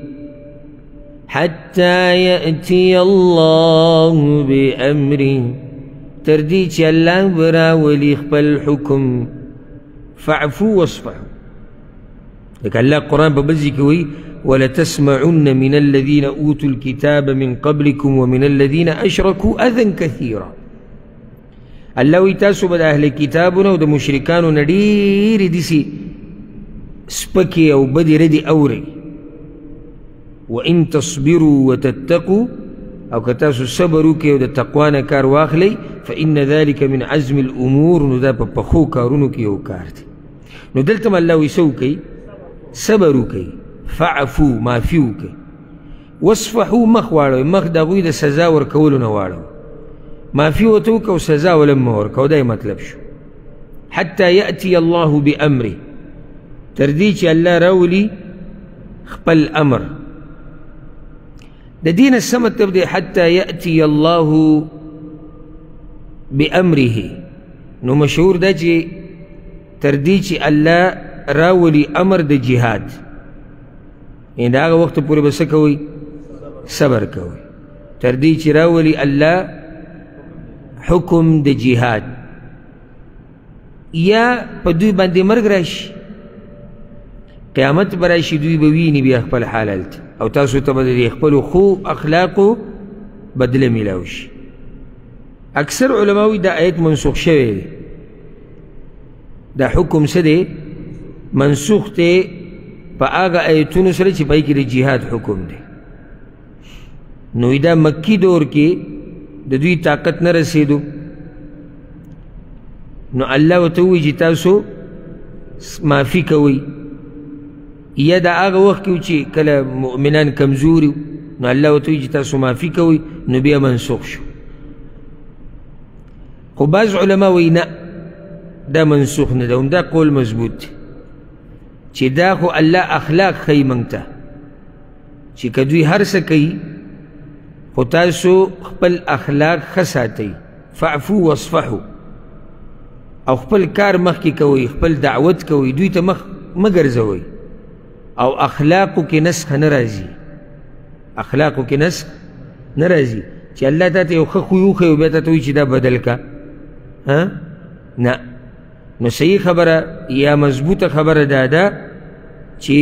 حتى يأتي الله بأمره، تر دې چې الله به راولي خپل حکم. فاعفوا واصفحوا، لکه الله قرآن په بل ځای کې وایي ولتسمعن من الذين أوتوا الكتاب من قبلكم ومن الذين أشركوا أذى كثيرا. الله وی تاسو به د اهل کتابونو او د مشرکانو نه ډېرې داسې سپکې او بدې ردې اورئ. وان تصبروا وتتقوا، او که تاسو صبر وکړئ او د تقوا نه کار واخلئ، فإن ذلك من عزم الأمور، نو دا په پخو کارونو کې یو کار دی. نو دلته هم الله وی څه وکئ؟ صبر وکئ. فعفو، معافي وکئ. واصفحوا، مخ واړوئ، مخ د هغوی د سزا ورکولو نه واړوئ، معافي ورته وکړه او سزا ولم مه ورکوه، دا یې مطلب شو. حتی یأتي الله بأمره، تر دې چې الله راولي خپل امر. د دې نه څه مطلب دی؟ حتی یأتي الله بأمره، نو مشهور ده چې تر دې چې الله راولي امر د جهاد، یعنې د هغه وخت پورې به څه کوئ؟ صبر کوئ، تر دې چې راولي الله حکم د جهاد. یا په دوی باندې مرګ راشي، قیامت به راشي، دوی به ویني بیا خپل حال هلته، او تاسو ته به د خپلو ښو اخلاقو بدله میلاو شي. اکثر علما وایي دا آیت منسوخ شوی دی، دا حکم څه دی؟ منسوخ دی په هغه آیتونو سره چې پای کې د جهاد حکم دی. نو دا مکی دور کې د دوی طاقت نه رسېدو، نو الله ورته ووایي چې تاسو معافي کوئ. یا د هغه وخت کې چې کله مؤمنان کمزوري، نو الله ورته ووایي چې تاسو معافي کوئ، نو بیا منسوخ شو. خو بعض علما وایي نه، دا منسوخ نه ده، همدا قول مضبوط دی چې دا خو الله اخلاق ښیي موږ ته چې که دوی هر څه کوي، خو تاسو خپل اخلاق ښه ساتئ. فاعفو واصفحو، او خپل کار مخکې کوئ، خپل دعوت کوئ، دوی ته مخ مه ګرځوئ، او اخلاقو کې نسخه نه راځي، اخلاقو کې نسخ نه راځي چې الله تاته یو ښه خوی وښیي او بیا تاته وایي چې دا بدل کا. نه، نو صحیح خبره یا مضبوطه خبره دا ده چې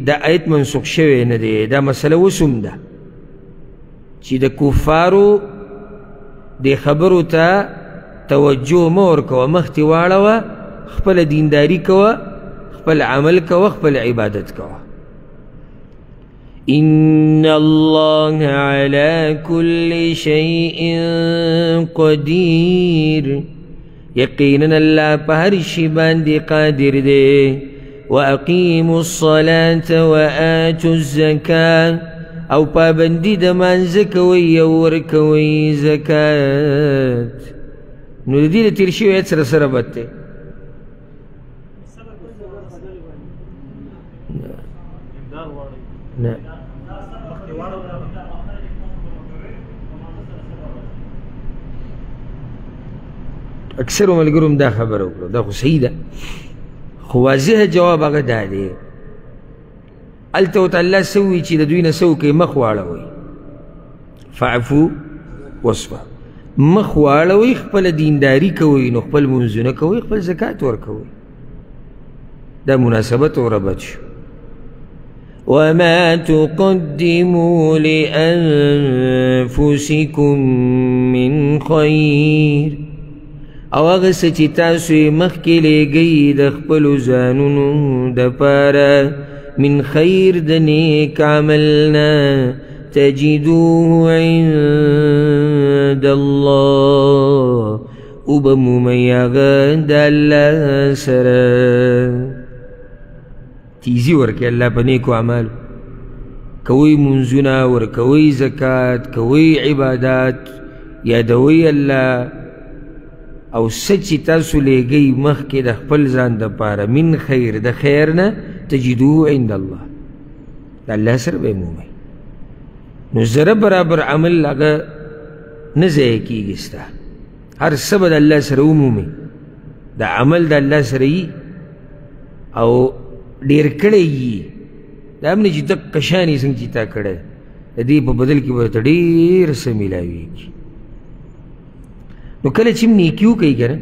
دا آیت منسوخ شوی نه دی. دا مسله اوس هم ده چې د کفارو دې خبرو ته توجه مه ورکوه، مخ دې واړوه، خپله دینداري کوه، خپل عمل کوه، خپل عبادت کوه. إن الله على كل شيء قدير يقينا الله پهر شي باندې قادر دی وأقيموا الصلاة وآتوا الزكاة او پابندی د مانځه کوئ او ورکوئ زکات. نو د دې د تېر شوي آیت سره څه ربط دی؟ نه اکثرو ملګرو هم دا خبره وکړه، دا خو صحیح ده، خو واضح جواب هغه دا دی هلته ورته الله څه ووایي چې د دوی نه څه وکړئ؟ مخ واړوئ، فاعفو واصفحوا، مخ واړوئ، خپله دینداري کوئ، نو خپل منځونه کوئ، خپل زکات ورکوئ. دا مناسبت او ربط شو. وما تقدموا لأنفسكم من خير او هغه څه چې تاسو یې مخکې لیږئ د خپلو ځانونو دپاره من خیر د نیک عملنا تجدوه عند الله وبمومئ هغه د الله سره. تیزی ورکړئ الله په نیکو اعمالو، کوئ منځونه، ورکوئ زکات، کوئ عبادات، یادوئ الله، او څه چې تاسو لیږئ مخکې د خپل ځان دپاره من خیر د خیر نه تجدوه عند الله، د الله سره به یې مومئ. نو زره برابر عمل هغه نه ضایع کېږي ستا، هر څه به د الله سره ومومئ، د عمل د الله سره یي او ډېر کړی یي، دا هم نه چې دقه شان یې څنګه چې تا کړی، د دې په بدل کې به ورته ډېر څه میلاویږي. نو کله چې نیکي وکوئ که نه،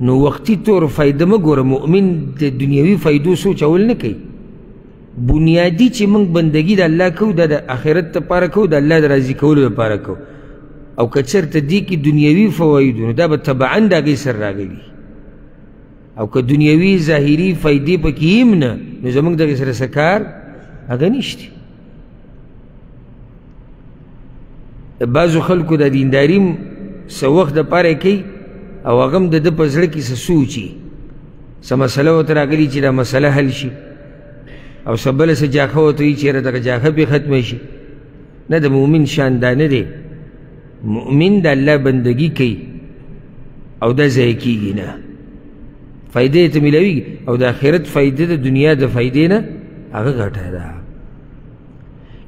نو وختي طور فایده مه ګوره. مؤمن د دنیوي فایدو سوچ اول نه کوي، بنیادي چې موږ بندګي د الله کوو دا د آخرت دپاره کوو، د الله د راضي کولو دپاره کوو، او که چېرته دې کې دنیوي فوایدو نو دا به تبعا د هغې سره راغلي، او که دنیوي ظاهري فایدې پکې هم نه نو زموږ دغې سره څه کار هغه نشته. بعضو خلکو د دینداري څه وخت دپاره یې کوي او هغه هم د ده په زړه کې څه سوچي، څه مسله ورته راغلي چې دا مسله حل شي، او څه بله څه جاښه ورته وایي چې یاره دغه جاښه پرې ختمه شي. نه، د مؤمن شان دا نه دی. مؤمن د الله بندګي کوي او دا ضایع کېږي نه، فایده یې ته میلاویږي، او د آخرت فایده د دنیا د فایدې نه هغه ګټه ده.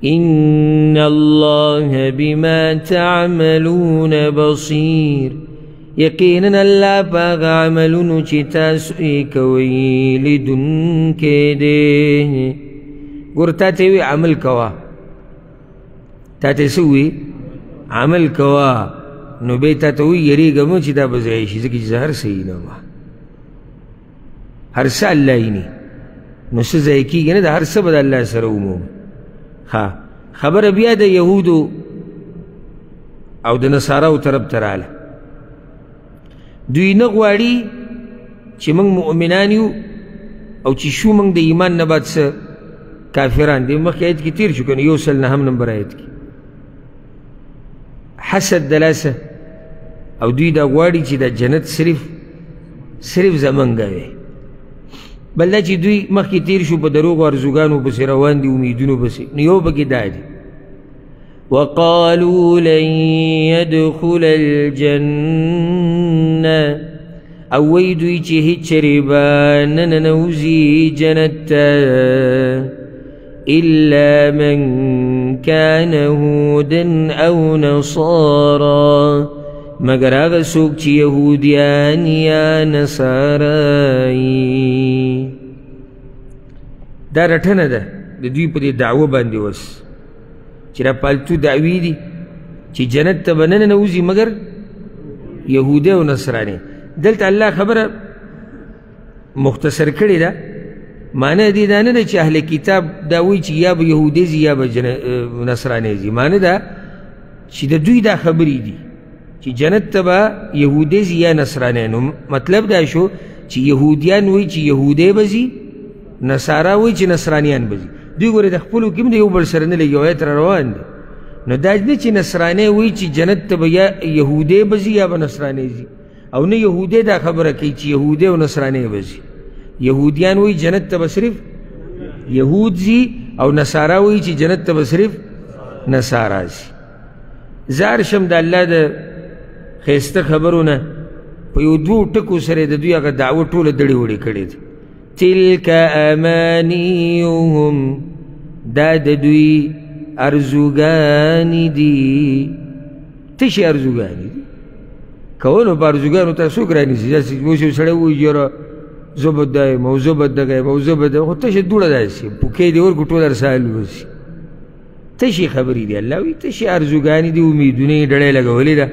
إن الله بما تعملون بصير یقینا الله پاک عملونو چې تاسو یې کوئ لیدونکی دی. ګوره تا ته وي عمل کوه، تا ته څه وي؟ عمل کوه، نو بیا تا ته وي یریږه مه چې دا به ضایع شي، ځکه چې زه هر څه وینم، هر څه الله ویني، نو څه ضایع کېږي نه، د هر څه به د الله سره ومومي. خبره بیا د یهودو او د نصاراو طرف ته راله. دوی نه غواړي چې موږ مؤمنان یو او چې شو موږ د ایمان نه بعد څه کافران. دې مخکې آیت کې تېر شو که نه، 109 نمبر آیت کې حسد د لاسه، او دوی دا غواړي چې دا جنت صرف زمونږ وي. بل دا چې دوی مخکې تېر شو په دروغو ارزوګانو پسې روان دي، امیدونو پسې، نو یو پکې دا دی وقالوا لن يدخل الجنة، او وی دوی چې هیڅ چرې به نه ننوځي جنت ته إلا من كان هودا أو نصارى، مگر هغه څوک چې یهودیان یا نصارایي. دا رټنه ده د دوی په دې دعوه باندې اوس چې را پالتو دعوی دي چې جنت ته به نه ننوځي مګر یهودی او نصراني. دلته الله خبره مختصر کړې ده، معنی دې دا نه ده چې اهل کتاب دا وایي چې یا به یهودی ځي یا به نصراني ځي، معنی ده چې د دوی دا خبرې دي چې جنت ته به یهودی ځي یا نصراني. نو مطلب دا شو چې یهودیان وایي چې یهودی به ځي، نصارا وایي چې نصرانیان به ځي. دوی ګورې د خپلو کې هم د یو بل سره نه لګي روایت را روان دی نو دا نه چې نصرانی وایي چې جنت ته به یا یهودی به ځي یا به نصرانی ځي او نه یهودی دا خبره کوي چې یهودی او نصرانی به ځي یهودیان وایي جنت ته به صرف یهود ځي او نصارا وایي چې جنت ته به صرف نصارا ځي زه هرشم د الله د ښایسته خبرو نه په یو دوو ټکو سره د دوی هغه دعوه ټوله دړې وړې کړې ده تلک امانیهم دا د دوی ارزوګانې دي تشې ارزوګانې دي کولو په ارزوګانو ته څوک رانیسي داسې اوس یو سړی وایي یاره زه به دا یم او زه به دغه یم او زه به خو تشه دوړه داسې پوکې دې ورکړو ټول هر سهال وبسي تشې خبرې دي الله وایي تشې ارزوګانې دي امیدونه یې ډړۍ لګولې ده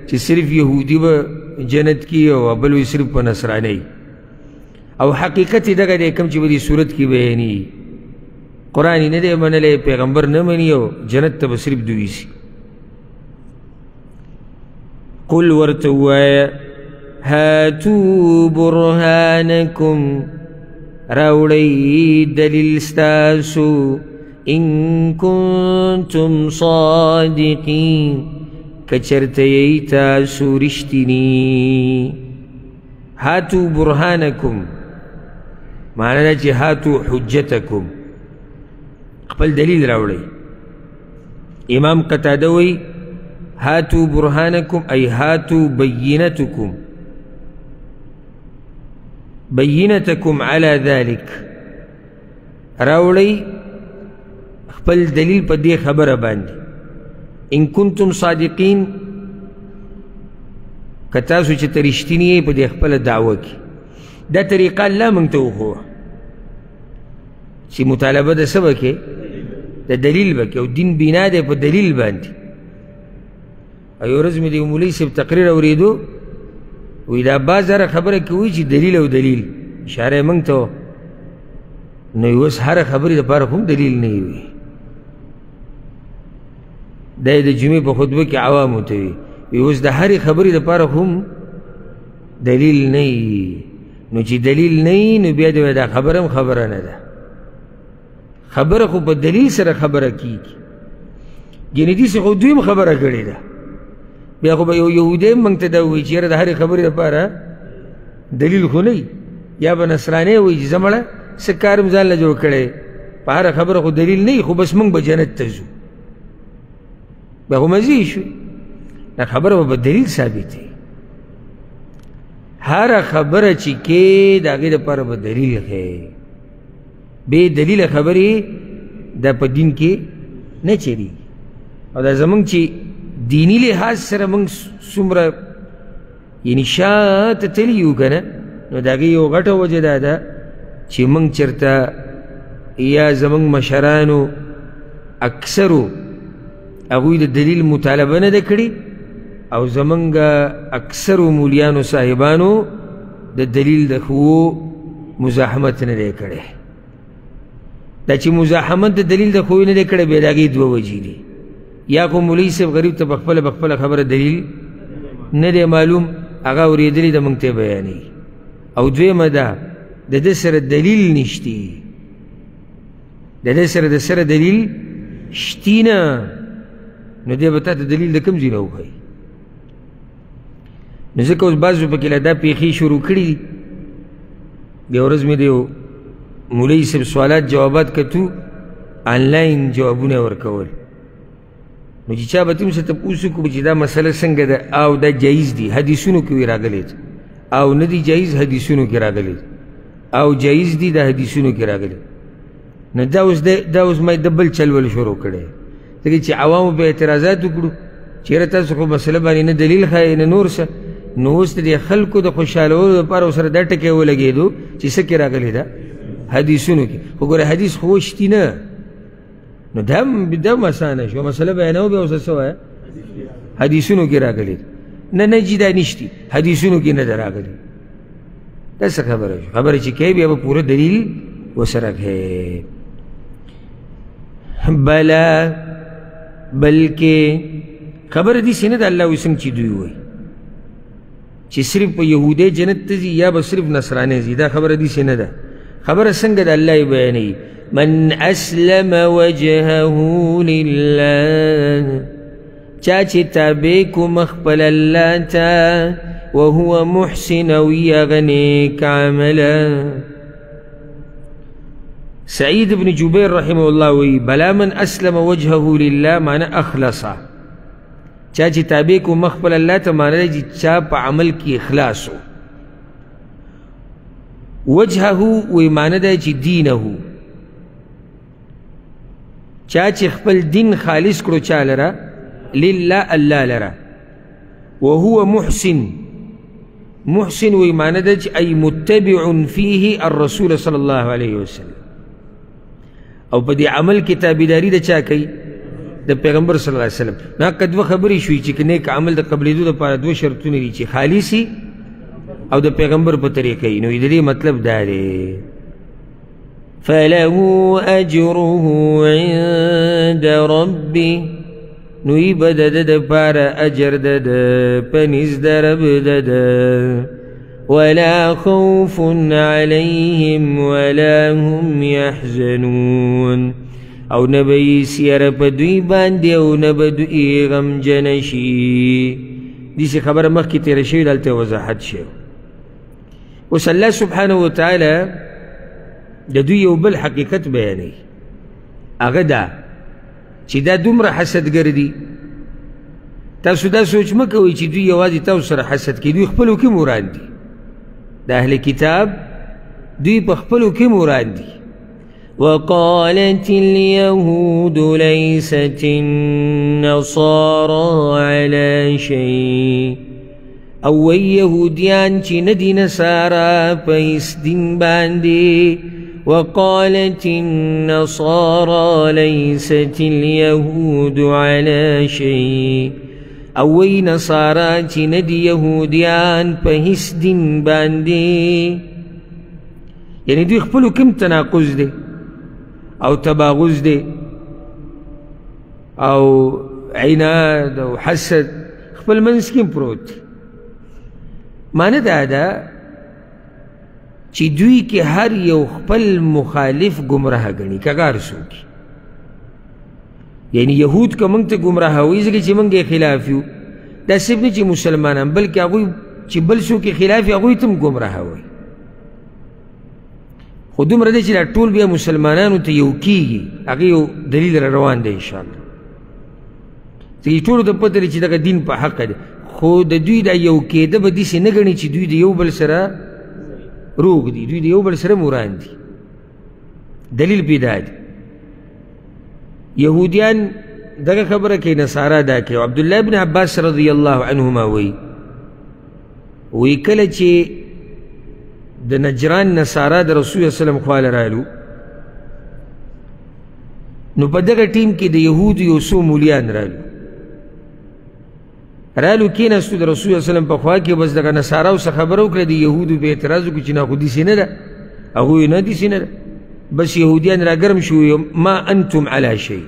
چې صرف یهودي به جنت کې او بل وایي صرف په نصرانۍ او حقیقت یې دغه دی کوم چې به دې صورت کې بیانېږي قرآن یې نه دی منلی پیغمبر نه مني او جنت ته به صرف دوی سي قل ورته ووایه هاتوا برهانکم راوړئ دلیل ستاسو ان کنتم صادقین که چېرته یئ تاسو رښتیني هاتوا برهانکم معنی دا چې هاتوا حجتکم خپل دلیل راوړئ امام قتاده وایي هاتوا برهانکم ای هاتوا بینتکم علی ذلک راوړئ خپل دلیل په دې خبره باندې ان کنتم صادقین که تاسو چې ته رښتیني یئ په دې خپله دعوه کې دا طریقه الله موږ ته وښوه چې مطالبه د څه به کې د دلیل به کې او دین بنا دی په دلیل باندې او یو ورځ مې د یو مولوي صاحب تقریر اورېدو وایي دا بعض هره خبره کې وایي چې دلیل او دلیل اشاره یې موږ ته نو اوس هره خبرې دپاره خو هم دلیل نه وي دا یې د جمعې په خطبه کې عوامو ته وي اوس د هرې خبرې دپاره هم دلیل نه وي نو چې دلیل نه وي نو بیا د دا خبره هم خبره نه ده خبره خو په دلیل سره خبره کېږي یعنې داسې خو دوی هم خبره کړې ده بیا خو به یو یهودی هم موږ ته دا ووایي چې یاره د هرې خبرې دپاره دلیل خو نه وي یا به نصرانی وایي چې زه مړه څه کار هم ځان له جوړ کړی په هره خبره خو دلیل نه وي خو بس موږ به جنت ته ځو بیا خو مزې شوې دا خبره به دلیل ثابتوي هره خبره چې کې د هغې دپاره به دلیل ښیي بې دلیله خبرې دا په دین کې نه چېرېږي او دا زموږ چې دینی لحاظ سره موږ څومره یعنې شاته تللي یو که نه نو د هغې یو غټه وجه دا ده چې موږ چېرته یا زموږ مشرانو اکثرو هغوی د دلیل مطالبه نه ده کړې او زموږ اکثرو مولیانو صاحبانو د دلیل د ښوو مزاحمت نه دی کړی دا چې مزاحمت د دلیل د ښوی نه دی کړی بیا د هغې دوه وجې دي یا خو مولوي صاحب غریب ته پخپله خبره دلیل نه دی معلوم هغه اورېدلې ده موږ ته یې بیانوي او دویمه ده د ده سره دلیل نشتی د ده سره دلیل شتي نه نو دی به تا ته دلیل د کوم ځای نه وښایي نو ځکه اوس بعضو پکې له دا پیښې شروع کړي دي بیا ورځ مې د یو مولوي صاحب سوالات جوابات کتو آنلاین جوابونه ورکول نو چې چا به تم څه تپوس وکړو چې دا مسله څنګه ده او دا جایز دي حدیثونو کې وی راغلی او نه دي جایز حدیثونو کې راغلی او جایز دي د حدیثونو کې راغلی نو دا اوس ما د بل چلول شروع کړی ځکه چې عوامو به اعتراضات وکړو چېرې تاسو خو مسله باندې نه دلیل ښایي نه نور څه نو اوس د دې خلکو د خوشحالولو دپاره ورسره دا ټکی ولګېدو چې څه کې راغلی ده حدیثونو کې خو ګوره حدیث خو شتي نه نو دا هم اسانه شوه مسله بیانوو بیا اوس څه وایه حدیثونو کې راغلی نه نه جي دا نشتي حدیثونو کې نه ده راغلی دا څه خبره شو خبره چې کوي بیا به پوره دلیل ورسره کوي بلا بلکې خبره داسې نه ده الله وایي څنګه چې دوی وایي چې صرف په یهودی جنت ته ځي یا به صرف نصرانی ځي دا خبره داسې نه ده خبره څنګه ده الله یې بیانوي من اسلم وجهه لله چا چې تابع کو مخبل الله تا وهو محسن او یغنیک عملا. سعید بن جبیر رحمه الله وی بلا من اسلم وجهه لله معنی اخلصا چا چې تابع کو مخبل الله ته معنی دی چا په عمل کې اخلاص وجهه وی معنی دی چې دینه چا چې خپل دین خالص کړو چا لره لله الله لره. وهو محسن محسن وی معنی دی چې ای متبع فيه الرسول صلی الله علیه وسلم او په دې عمل کې تابعداري د چا کوي د پیغمبر صلی الله علیه وسلم. نا که دوه خبرې شوي چې نیک عمل د قبلېدو دپاره دوه شرطونه دي چې خالصي او د پیغمبر په طریقه یي. نو د دې مطلب دا دی فله اجره عند ربه نو یي به د ده دپاره اجر د ده په نزد د رب د ده ولا خوف عليهم ولا هم يحزنون او نبی سیر په دوی باندې او نه به دوی غمجن شي. داسې خبره مخکې تېره شوې دلته وضاحت شوی. اوس الله سبحانه وتعالی د دوی یو بل حقیقت بیانوي هغه دا چې دا دومره حسدګر دي. تاسو دا سوچ مه کوئ چې دوی یوازې تاسو سره حسد کوي، دوی خپلو کې مراد دي. د اهل کتاب دوی په خپلو کې مراد دي. وقالت اليهود ليست النصارى على شيء او يهوديان چې ندي نصارى په هیڅ دین باندې. وقالت النصارى ليست اليهود على شيء او وی نصارى چې ندي يهوديان په هیڅ دین باندې. یعنی دوی خپلو کوم تناقض دی او تباغض دی او عناد او حسد خپل منځ کې پروت دی. معنی دا ده چې دوی کې هر یو خپل مخالف گمراه ګڼي که هر څوک. یعنی یهود که موږ ته ګمراهوي ځکه چې موږ یې خلاف یو، دا صرف نه چې مسلمانان بلکې هغوی چې بل څوک یې خلاف یې هغوی ته هم ګمراهوي. خو دومره دی چې دا ټول بیا مسلمانانو ته یو کېږي، هغه یو دلیل را روان دی انشاءالله. ځکه ټولو ته پته دی چې دغه دین په حق دی، خو د دوی دا یو کېده به داسې نه ګڼي چې دوی د یو بل سره روغ دي، دوی د یو بل سره مران دي. دلیل پیدا دی. یهودیان دغه خبره کوي، نصارا دا کوي. عبدالله بن عباس رضی الله عنهما وی کله چې د نجران نصارا د رسول الله صلی الله علیه وسلم خواله رالو، نو په دغه ټیم کې د یهودو یو څو مولیان رالو کېناستو د رسول الله صلی الله علیه وسلم په خوا کې. بس دغه نصاراو څه خبره وکړه، د یهودو په اعتراض وکړو چې نه خو داسې نه ده. هغوی نه داسې نه ده. بس یهودیان راګرم شو، ما انتم علی شی،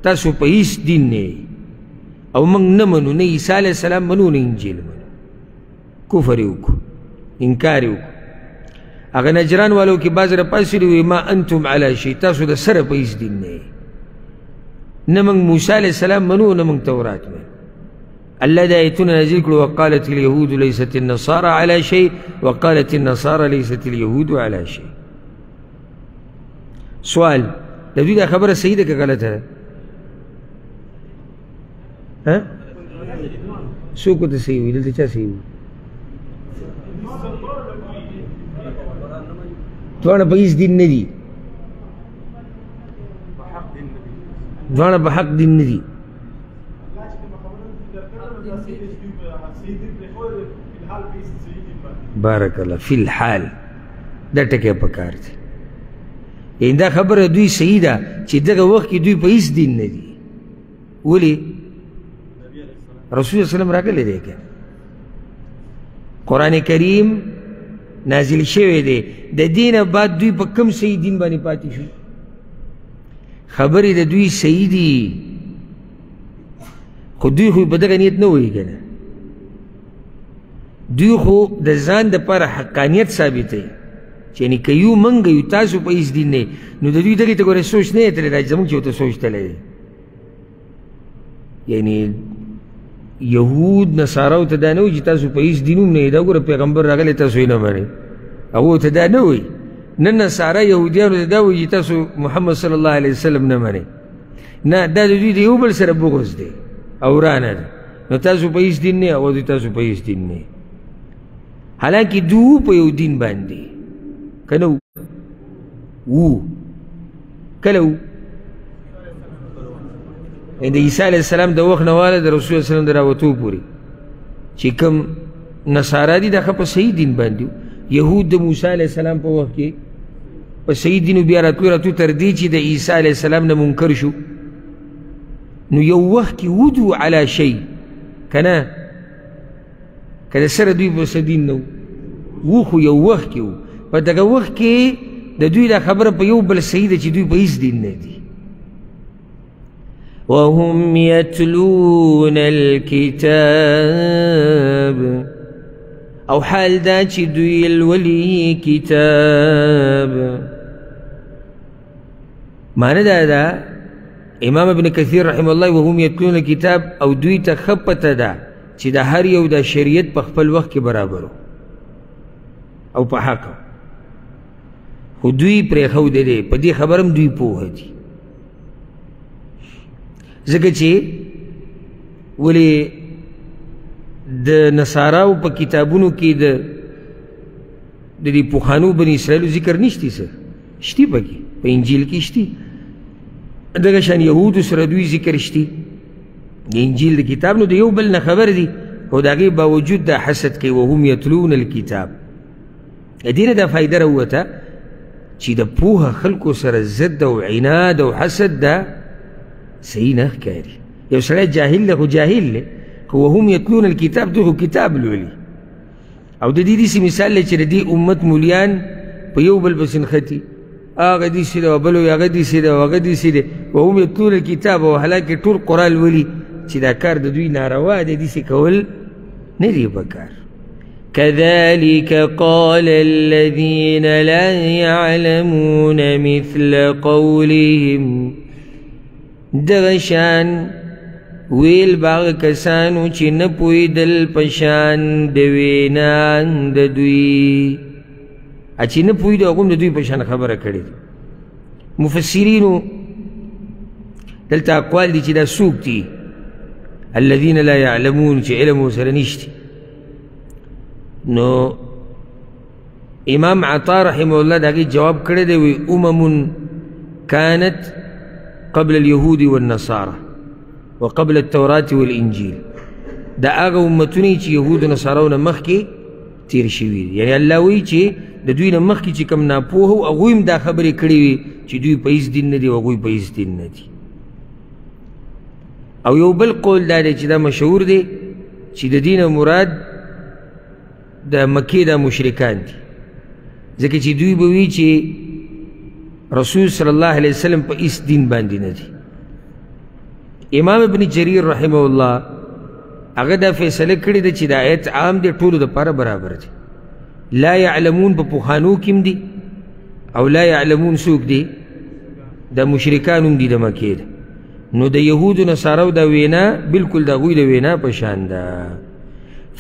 تاسو په هیڅ دین نه او موږ نه منو، نه عیسی علیه السلام منو نه انجیل منو. کفر یې وکړو، انکار یې وکړو. هغه نجران والو کې بعض راپاڅېدي وایي ما انتم علی شی، تاسو د سره په هیڅ دین نه موږ موسی علیه السلام منو نه موږ تورات منو. الله دا آیتونه نازل کړو وقالت اليهود ليست النصارى على شيء وقالت النصارى ليست اليهود على شيء. سوال د دوی دا خبره صحیح ده که غلطه ده؟ ها؟ څوک ورته صحیح وي؟ دلته چا صحیح وي؟ دواړه په هېڅ دین نه دي، دواړه په حق دین نه دي. بارک الله فی الحال دا ټکی پکار دی. یعنی دا خبره دوی صحیح ده چې دغه وخت کې دوی په هیڅ دین نه دي. ولې؟ رسول الله صلی الله علیه وسلم راغلی دی که قرآن کریم نازل شوی دی، د دې نه بعد دوی په کوم صحیح دین باندې پاتې شو؟ خبرې د دوی صحیح دي، خو دوی خو په دغه نیت نه وایي که نه. دوی خو د ځان دپاره حقانیت ثابتوي چې یعنې که یو موږ یو تاسو په هېڅ دین نه نو د دوی دغې ته ګوره سوچ نه یې تللی دا چې زموږ چې ورته سوچ تللی دی یعنې یهود نصاراو ته دا نه وایي چې تاسو په هېڅ دین هم نه یې دا ګوره پیغمبر راغلی تاسو یې نه منئ هغو ته دا نه وایي نه نصارا یهودیانو ته دا وایي چې تاسو محمد صلی الله علیه وسلم نه منئ نه دا د دوی د یو بل سره بغض دی او ورانه ده نو تاسو په هېڅ دین نه او دوی تاسو په هېڅ دین نه حالانکې دوی په یو دین باندې که نه وو کله وو د عیسی علیه السلام د وخت نه واله د رسول الله وسلم د راوتو پورې چې کوم نصارا دي دا ښه په صحیح دین باندې یهود د موسی علیه السلام په وخت کې په صحیح دین بیا راتلو تر دې چې د عیسی علیه السلام نه منکر شو نو یو وخت کې ودو علی شی که نه که د سره دوی په څه دین نه وو خو یو وخت کې وو په دغه وخت کې د دوی دا خبره په یو بل صحیح ده چې دوی په هېڅ دین نه دي وهم یتلون الکتاب او حال دا چې دوی لولي کتاب معنی دا ده امام ابن کثیر رحمه الله وهم یتلون الکتاب او دوی ته ښه پته ده چې د هر یو د شریعت په خپل وخت کې برابر او په حق خو دوی پرېښودی دی په دې خبره هم دوی پوهه دي ځکه چې ولې د نصاراو په کتابونو کې د دې پخوانو بني اسرائیلو ذکر نشتی څه شتي پکې په انجیل کې شتي دغه شان یهودو سره دوی ذکر شتي د انجیل د کتاب نو د یو بل نه خبر دي خو د هغې باوجود دا حسد کوي وهم یتلون الکتاب د دې نه دا فایده راووته چې د پوهه خلکو سره ضد او عناد او حسد دا صحیح نه ښکاري یو سړی جاهل دی خو جاهل دی خو وهم یتلون الکتاب دوی خو کتاب لولي او د دې داسې مثال دی چې د دې امت مولیان په یو بل پسې نښتي هغه داسې دی او بل وایي هغه داسې دی او هغه داسې دی وهم یتلون الکتاب او حالانکې ټول قرآن لولي چې دا کار د دوی ناروا دی داسې کول نه دی پکار كذلك قال الذين لا يعلمون مثل قولهم دغه شان ویل باغ کسانو چې نه پوهېدل په شان د وینا د دوی چې نه پوهېدو هغه هم د دوی په شان خبره کړې ده مفسرینو دلته اقوال دي چې دا څوک دي الذین لا یعلمون چې علم ورسره نشته نو امام عطا رحمه الله د هغې جواب کړی دی وی امم كانت قبل اليهود والنصارى وقبل التوراة والإنجيل دا هغه امتونه چې یهود و نصاراو نه مخکې تیر شوي دي یعنې الله وایي چې د دوی نه مخکې چې کوم ناپوهه و هغوی هم دا خبرې کړې وي چې دوی په هېڅ دین نه دي او هغوی په هېڅ دین نه دي او یو بل قول دا دی چې دا مشهور دی چې د دې نه مراد د مکې دا مشرکان دي ځکه چې دوی به وي چې رسول صلی الله علیه وسلم په هېڅ دین باندې نه دي امام ابن جریر رحمه الله هغه دا فیصله کړې ده چې دا آیت عام دی ټولو دپاره برابر دی لا یعلمون په پخوانو کې هم دي او لا یعلمون څوک دی دا مشرکان هم دي د مکې ده نو د یهودو نصاراو دا وینا بلکل د هغوی د وینا په شان ده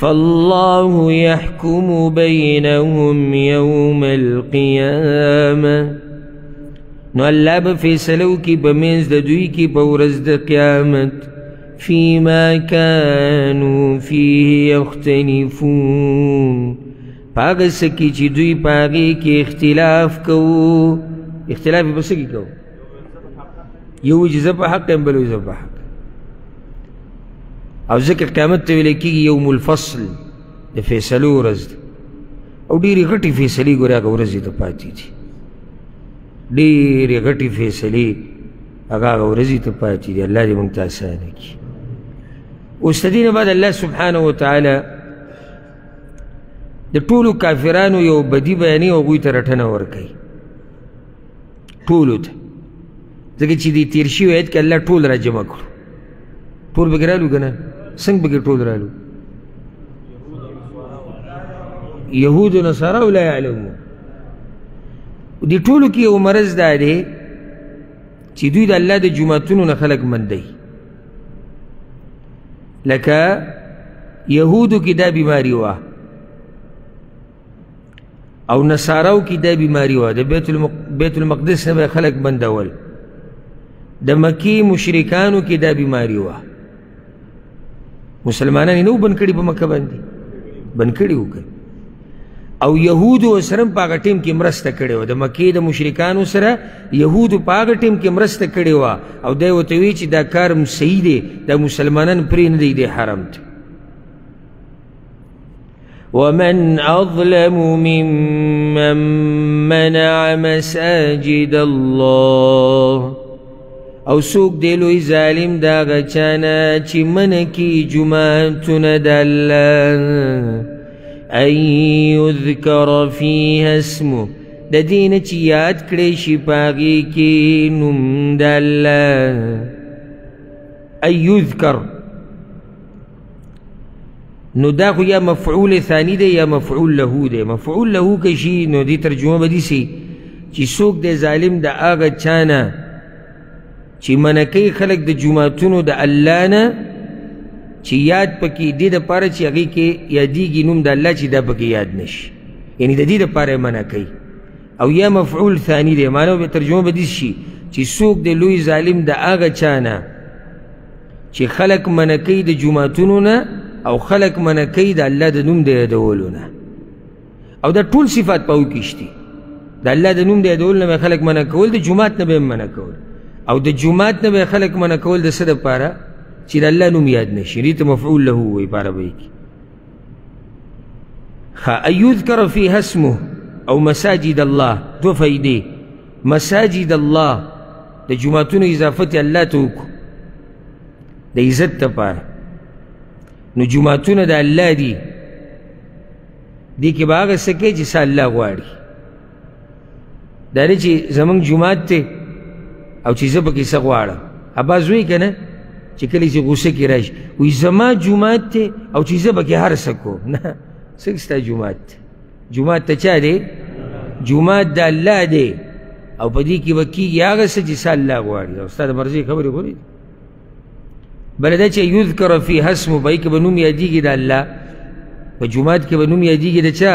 فالله يحكم بينهم يوم القيامة نو الله به فیصله وکړي په منځ د دوی کې په ورځ د قیامت فيما كانوا فيه يختلفون په هغه څه کې چې دوی په هغې کې اختلاف کوو اختلاف یې په څه کې کوو یو وایي چې زه په حق یم بل وایي زه په حق او ځکه قیامت ته ویلی کېږي یوم الفصل د فیصلو ورځ ده او ډېرې غټې فیصلې ګورې هغه ورځې ته پاتې دي ډېرې غټې فیصلې هغه ورځې ته پاتې دي الله دې موږ ته اسانه کړي اوس د دې نه بعد الله سبحانه وتعالی د ټولو کافرانو یو بدي بیانوي او هغوی ته رټنه ورکوي ټولو ته ځکه چې دې تېر شوي آیت کې الله ټول را جمع کړو ټول پکې رالو که نه څنګه پکې ټول رالو یهود و نصارا لا یعلمون دې ټولو کې یو مرض دا دی چې دوی د الله د جوماتونو نه خلک مندوي. لکه یهودو کې دا بیماري وه او نصاراو کې دا بیماري وه، د بیت المقدس نه به خلک بندول. د مکې مشرکانو کې دا بیماري وه، مسلمانان یې نه و بند کړي په مکه باندې، بند کړي وو. او یهودو سره په هغه ټیم کې مرسته کړې وه، د مکې د مشرکانو سره یهودو په هغه ټیم کې مرسته کړې وه، او دی ورته وایي چې دا کار صحیح دی، دا مسلمانان پرې نه دی، دی حرام دی. ومن أظلم ممن منع مساجد الله، او څوک دی لوی ظالم د هغه چا نه چې منع کي جوماتونه د الله، ان یذکر فیها اسمه، د دې نه چې یاد کړی شي په هغې کې نوم د الله. ان یذکر نو دا خو یا مفعول ثانی دی یا مفعول له دی. مفعول له که شي نو دې ترجمه به داسې چې څوک دی ظالم د هغه چا نه چې منع کوي خلک د جوماتونو د الله نه، چې یاد پکې دې دپاره چې هغې کې یادېږي نوم د الله، چې دا پکې یاد نشي، یعنې د دې دپاره یې منع کوي. او یا مفعول ثانی دی، معنی به ترجمه به داسې شي چې څوک دی لوی ظالم د هغه چا نه چې خلک منع کوي د جوماتونو نه او خلق منع کوي د الله د نوم د یادولو نه. او دا ټول صفات په هغو کې شته، د الله د نوم د یادولو نه به خلک منع کول، د جومات نه به هم منع کول، او د جومات نه به خلک منع کول د څه دپاره چې د الله نوم یاد نشي. دې ته مفعول له وایي په عربۍ کې. ان یذکر فیها اسمه او مساجد الله، دو فایدې. مساجد الله د جوماتونو اضافت الله ته وکړو د عزت دپاره، نو جوماتونه د الله دي، دې کې به هغه څه کوي چې څه الله غواړي. دا نه چې زمونږ جومات دی او چې زه پکې څه غواړم. اباز وایي که نه چې کله چې غوسه کې راشي وایي زما جومات دی او چې زه پکې هر څه کوم. نه، څنګه ستا جومات دی؟ جومات ته چا دی؟ جومات د الله دی، او په دې کې به کېږي هغه څه چې څه الله غواړي. او ستا د مرضۍ خبرې غواړي. بله دا چې یذکر فیها اسمه، په هغې کې به نوم یادېږي د الله، په جومات کې به نوم یادېږي د چا؟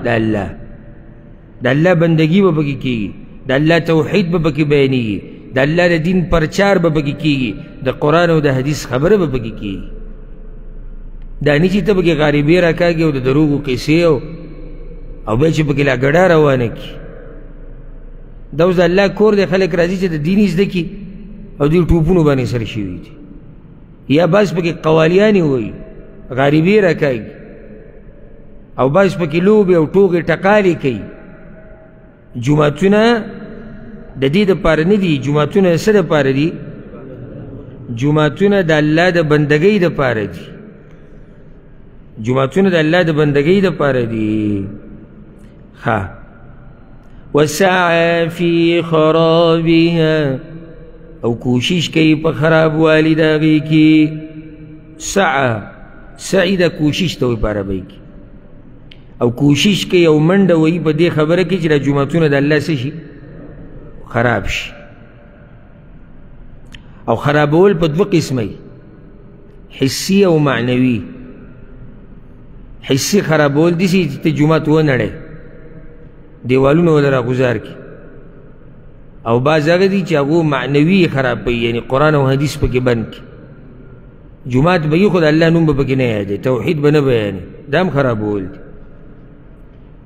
د الله. د الله بندګي به پکې کېږي، د الله توحید به پکې بیانېږي، د الله د دین پرچار به پکې کېږي، د قرآن او د حدیث خبره به پکې کېږي. دا نه چې ته پکې غاربې راکاږي او د دروغو قصې او بیا چې پکې لا ګډه روانه کړي. دا اوس د الله کور دی، خلک راځي چې د دین زده کړي او دوی ټوپونو باندې سر شوي دي، یا بعض پکې قوالیانې وایي، غاربې راکاږي، او بعض پکې لوبې او ټوغې ټقالې کوي. جوماتونه د دې دپاره نه دي. جوماتونه د څه دپاره دي؟ جوماتونه د الله د بندګۍ دپاره دي. جوماتونه د الله د بندګۍ دپاره دي. وسعى في خرابها، او کوشش کوي په خرابوالي د هغې کې. سعی د کوشش ته وایي په عربۍ کې، او کوشش کوي او منډه وایي په دې خبره کې چې دا جوماتونه د الله څه شي؟ خراب شي. او خرابول په دوه قسمه، حسي او معنوي. حسي خرابول داسې چې ته جومات ونړی، دیوالونه وله راغوزار کړي، او بعض هغه دي چې هغو معنوي خرابوي، یعنی قرآن او حدیث پکې بند کړي. جومات به یې خو د الله نوم به پکې نه یادوي، توحید به نه بیانوي، دا هم خرابول دي.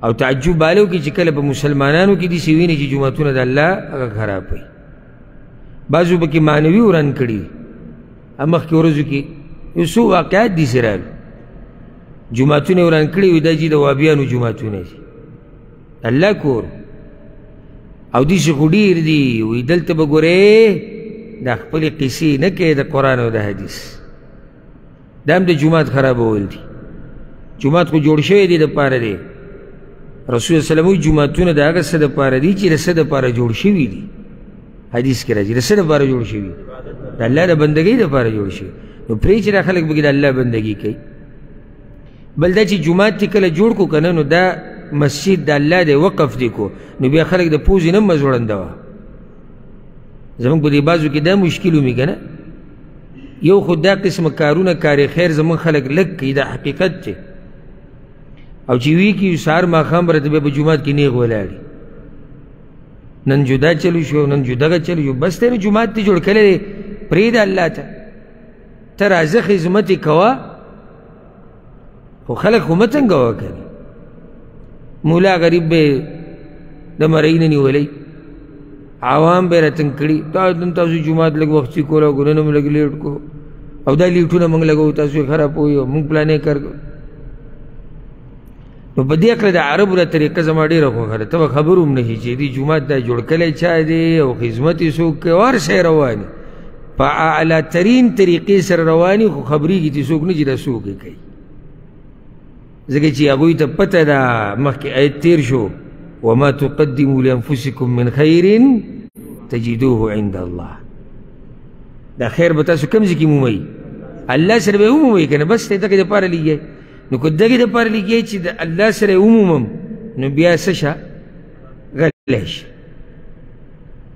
او تعجب باله وکړي چې کله په مسلمانانو کې داسې ویني چې جوماتونه د الله هغه خرابوي. بعضو پکې معنوي وران کړي. مخکې ورځو کې یو څو واقعات داسې راغلي، جوماتونه وران کړي وي، دا چې د وابیانو جوماتونه دي، الله کور. او داسې خو ډېر دي، وایي دلته به ګورې دا خپلې قصې نه کوې د قرآن او د حدیث، دا هم د جومات خرابول دي. جومات خو جوړ شوی دی دپاره دی. رسول صلی الله علیه وسلم وایي جوماتونه د هغه څه دپاره دي چې د څه دپاره جوړ شوي دي. حدیث کې راځي د څه دپاره جوړ شوي؟ د الله د بندګۍ دپاره جوړ شوي. نو پرې چې دا خلک پکې د الله بندګي کوي. بل دا چې جومات چې کله جوړ کړو که نه، نو دا مسجد د الله دی وقف دی کو نو بیا خلک د پوزې نه مزوړنده وه زمونږ په دې بازو کې دا مشکل ومي که نه یو خو دا قسمه کارونه کار خیر زمونږ خلک لږ کوي دا حقیقت دی او چې وی کي سهار ماښام به راته بیا په جومات کې نیغ ولاړي نن جدا چلو شو نن جدغه چلو شو بس ته نو جومات دې جوړ کړی دی پرېږده الله ته ته راځه خدمت یې کوه خو خلک خو مه تنګوه کنې مولا غریب به د مرۍ نه نیولی عوام به یې راتنګ کړي تاسو جومات لږ وختي کوله او ګنونه مو لږ لیټ کو او دا لیټونه موږ لګوو تاسو یې خرابوئ او موږ پلانې کار نو په دې کړه د عربو له طریقه زما ډېره خوښه ده ته به خبر هم نه شي چې دې جومات دا جوړ کلی چا دی او خدمت یې څوک کوي او هر شی روان په اعلی ترین طریقې سره رواني خو خبرېږي چې څوک نه چې دا څوک یې کوي ځکه چې هغوی ته پته ده مخکې آیت تیر شو وما تقدموا لانفسکم من خیر تجدوه عند الله دا خیر به تاسو کوم ځای کې مومئ الله سره به یې ومومئ که نه بس دی دغې دپاره لګیئ نو که دغې دپاره لګیئ چې د الله سره یې ومومم نو بیا څه شه غلی شه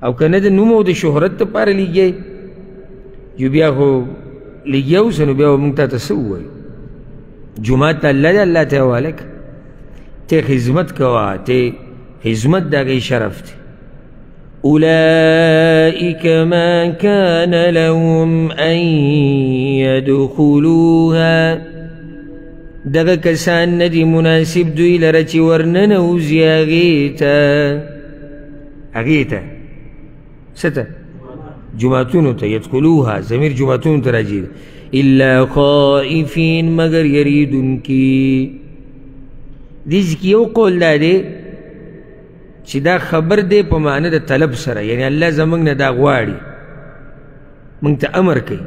او که نه د نوم او د شهرت دپاره لګیئ جو بیا خو لګیا اوسه نو بیا به موږ تا ته څه ووایو جومات ته الله دی الله ته یې حواله که ته خدمت کوه ته خدمت د هغې شرف دی أولئك ما كان لهم أن يدخلوها دغه کسان ندي مناسب دوی لره چې ورننوځي هغې ته څه ته جوماتونو ته يدخلوها ضمیر جوماتونو ته راځي الا خائفین مگر یریدونکي دې کې یو قول دا دی چې دا خبر دی په معنی د طلب سره یعنی الله زموږ نه دا غواړي موږ ته امر کوي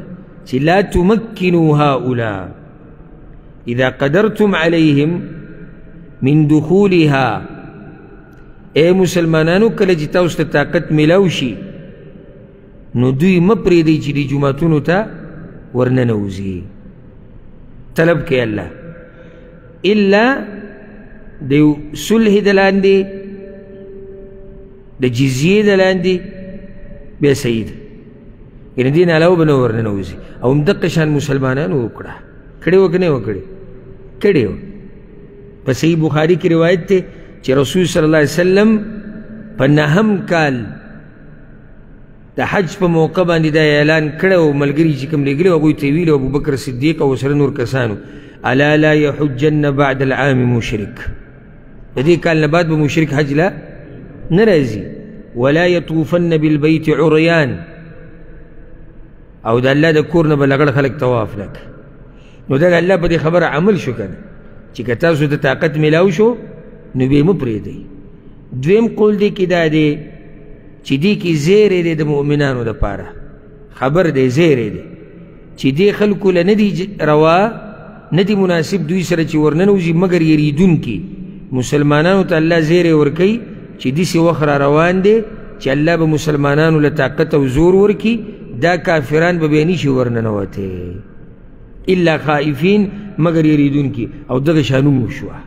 چې لا تمکنوا هؤلاء اذا قدرتم عليهم من دخولها اے مسلمانانو کله چې تاسو ته طاقت میلاو شي نو دوی مه پرېږدئ چې دې جوماتونو ته ورننوځي طلب کوي الله الا د یو صلح د لاندې د جزیې د لاندې بیا صحیح ده یعنې دې نه علاوه به نه ورننوځي او همدقه شان مسلمانانو وکړه کړې وه که نه وه کړې کړې وه په صحیح بخاري کې روایت دی چې رسول صلی الله علیه وسلم په نهم کال د حج په موقع باندې دا اعلان کړی او ملګري چې کوم لېږلي هغوی ته یې ویلي ابوبکر صدیق او سره نور کسانو الا لا یحجن بعد العام مشرک د دې کال نه بعد به مشرک حج لا نه راځي ولا یطوفن بالبیت عریان او د الله د کور نه به لګړ خلک طواف نه کوي نو دغه الله په دې خبره عمل شو که نه چې که تاسو د طاقت میلاو شو نو بیا یې مه پرېږدئ دویم قول دی کې دا دی چې دې کې زیری دی د مؤمنانو دپاره خبر دی زیری دی چې دې خلکو له نه دي روا نه دي مناسب دوی سره چې ورننوځي مګر یریدونکي مسلمانانو ته الله زیری ورکوي چې داسې وخت را روان دی چې الله به مسلمانانو له طاقت او زور ورکي دا کافران به بیا نشي ورننوتی الا خائفین مګر یریدونکي او دغه شانوم وشوه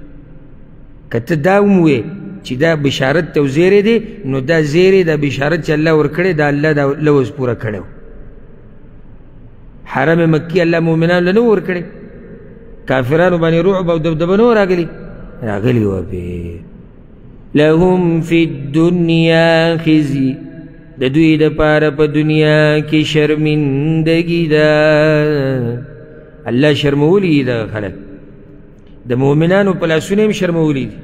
که ته دا وموې چې دا بشارت ته زیری دی نو دا زیری دا بشارت چې الله ورکړی دا الله دا لوز پوره کړی حرم مکی الله مؤمنانو له نه ورکړی کافرانو باندې رعب او دبدبه نه راغلي وه پې لهم فی الدنیا خزي د دوی دپاره په دنیا کې شرمندګي ده الله شرمولی دي دغه خلک د مؤمنانو په لاسونه هم شرمولی دي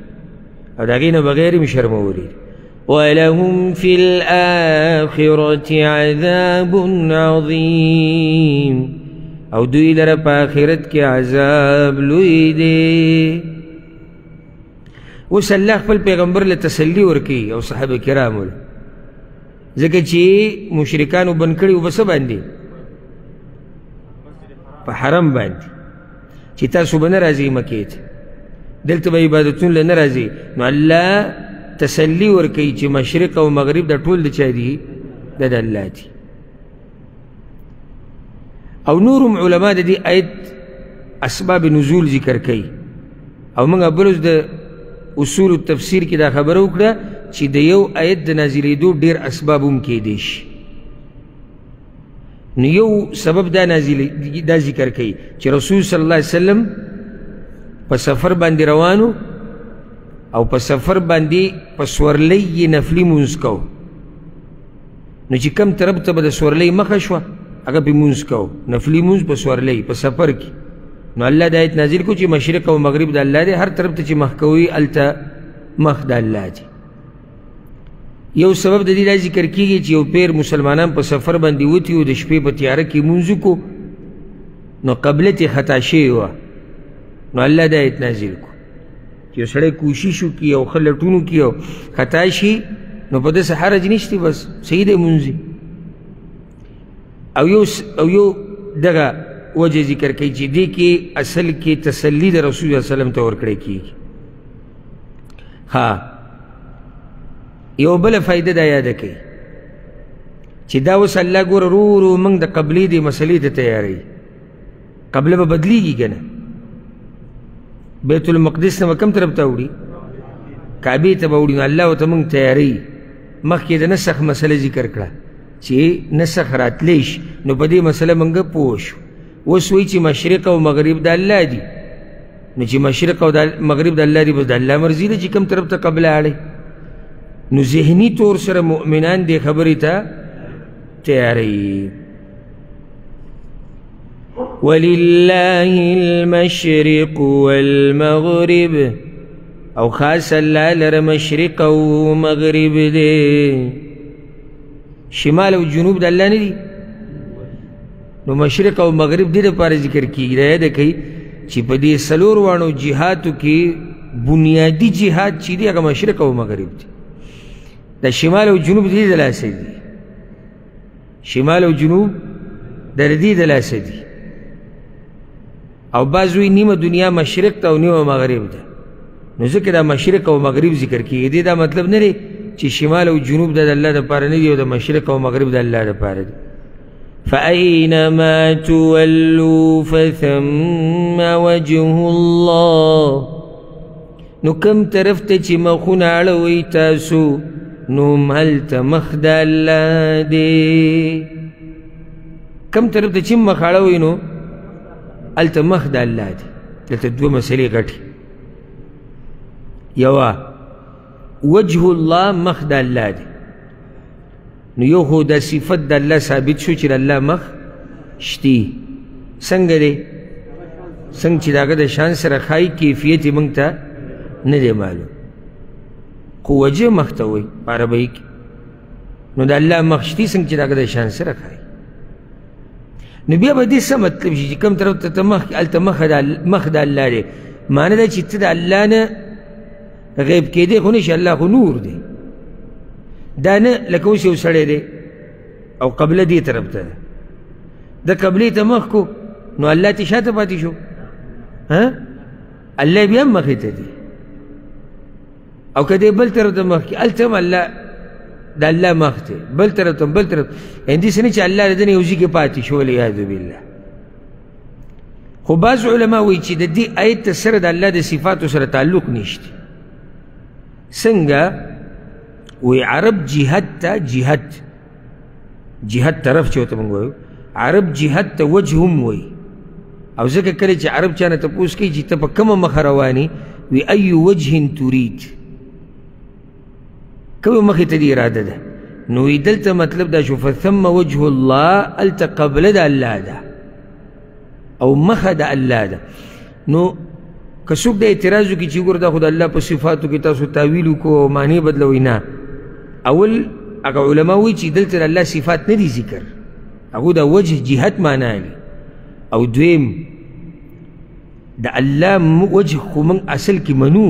او د هغې نه بغیر هم شرمولی دي ولهم فی الآخرة عذاب عظیم او دوی لره په آخرت کې عذاب لوی دی اوس الله خپل پیغمبر له تسلی ورکوي او صحابه کرامو له ځکه چې مشرکانو بند کړي و به څه باندې په حرم باندې چې تاسو به نه راځئ مکې ته دلته به عبادتون له نه راځئ نو الله تسلی ورکوي چې مشرق او مغرب د ټول د چا دي د الله دي او نورم علما د دې آیت اسباب نزول ذکر کوي او موږ بلوز د اصول التفسیر کې دا خبره وکړه چې د یو آیت د نازلېدو ډېر اسباب هم کیدی شي. نو یو سبب دا ذکر کوي چې رسول صلی الله علیه وسلم په سفر باندې روانو او په سفر باندې په سورلۍ یې نفلي مونځ کو. نو چې کم طرف ته به د سورلۍ مخه شوه هغه پې مونځ کو، نفلي مونځ په سورلۍ په سفر کې. نو الله دا آیت نازل کو چې مشرق او مغرب د الله دی، هر طرف ته چې مخ کوي هلته مخ د الله دی. یو سبب د دې دا ذکر کېږي چې یو پیر مسلمانان په سفر باندې وتي و، د شپې په تیاره کې مونځ وکړو، نو قبلت یې خطا شوې وه. نو الله دا آیت نازل کو چې یو سړی کوشش وکړي او ښه لټون وکړي او خطا شي نو په داسې حرج نشته، بس صحیح دی مونځ. او یو دغه وجه ذکر کوي چې دې کې اصل کې تسلی د رسول صلی الله علیه وسلم ته ورکړی کېږي. ها یو بله فایده دا یاده کوي چې دا اوس الله ګوره ورو ورو موږ د قبلې دې مسلې ته تیاروي. قبله به بدلیږي که نه؟ بیت المقدس نه به کوم طرف ته وړي؟ کعبې ته به وړي. نو الله ورته موږ تیاروي. مخکې د نسخ مسله ذکر کړه چې نسخ راتلی شي، نو په دې مسله موږ پوه شو. اوس وایي چې مشرق او مغرب د الله دي، نو چې مشرق او مغرب د الله دي بس د الله مرضي ده چې کوم طرف ته قبله اړئ. نو ذهني طور سره مؤمنان دې خبرې ته تیاروي. ولله المشرق والمغرب، او خاص الله لره مشرق او مغرب دی. شمال او جنوب د الله نه دي؟ نو مشرق او مغرب دې دپاره ذکر کېږي. دا یاده کوي چې په دې څلور واړو جهاتو کې بنیادي جهاد چې دی هغه مشرق او مغرب دی. دا شمال او جنوب دې د لاسه دي، شمال او جنوب د دې د لاسه دي. او بعض وایي نیمه دنیا مشرق ته او نیمه مغرب ده. نو ځکه دا مشرق او مغرب ذکر کېږي. دې دا مطلب نه دی چې شمال او جنوب د الله دپاره نه دي او د مشرق او مغرب د الله دپاره دي. فأينما تولوا فثم وجه الله. نو کم طرف ته چې مخونه اړوئ تاسو نو هلته مخ د الله دی. کم طرف ته چې مخ اړوئ نو هلته مخ د الله دی. دلته دوه مسلې غټې. یوه وجه الله مخ د الله دی. نو یو خو دا صفت د الله ثابت شو چې د الله مخ شتي. څنګه دی؟ څنګه چې د هغه د شان سره ښایي کیفیت یې موږ ته نه دی معلوم، خو وجه مخ ته وایي په عربۍ کې. نو د الله مخ شتي څنګه چې د هغه د شان سره ښایي. نو بیا به دې څه مطلب شي چې کوم طرف ته ته مخ هلته مخ د الله دی. معنی ده چې ته د الله نه غیب کېدی خو نه شي، الله خو نور دی. دا نه لکه اوس یو سړی دی او قبله دې طرف ته ده، د قبلې ته مخ کو نو الله ته شاته پاتې شو. الله بیا هم مخې ته دی. او که دی بل طرف ته مخ کړي هلته هم الله د الله مخ دی، بل طرف ته بل طرف. داسې نه چې الله د ده نه یو ځای کې پاتې شو، والعیاذ بالله. خو بعض علما وایي چې د دې آیت سره د الله د صفاتو سره تعلق نشته. څنګه؟ وی عرب جهاد ته جهاد طرف چې ورته موږ وایو، عرب جهاد ته وجه هم وایي. او ځکه کله چې عرب چا نه تپوس کوي چې ته په کومه مخه روانې، وی ای وجه ترید، کومه مخې ته دې اراده ده. نو وی دلته مطلب دا شو فثم وجه الله، هلته قبله د الله ده او مخه د الله ده. نو که څوک د اعتراض وکړي چې ګوره دا خو د الله په صفاتو کې تاسو تاویل وکړو او معنی بدلوئ، نه. اول هغه علما وایي چې دلته د الله صفات نه دي ذکر، هغو د وجه جهت معنا لي. او دویم د الله وجه خو موږ اصل کې منو،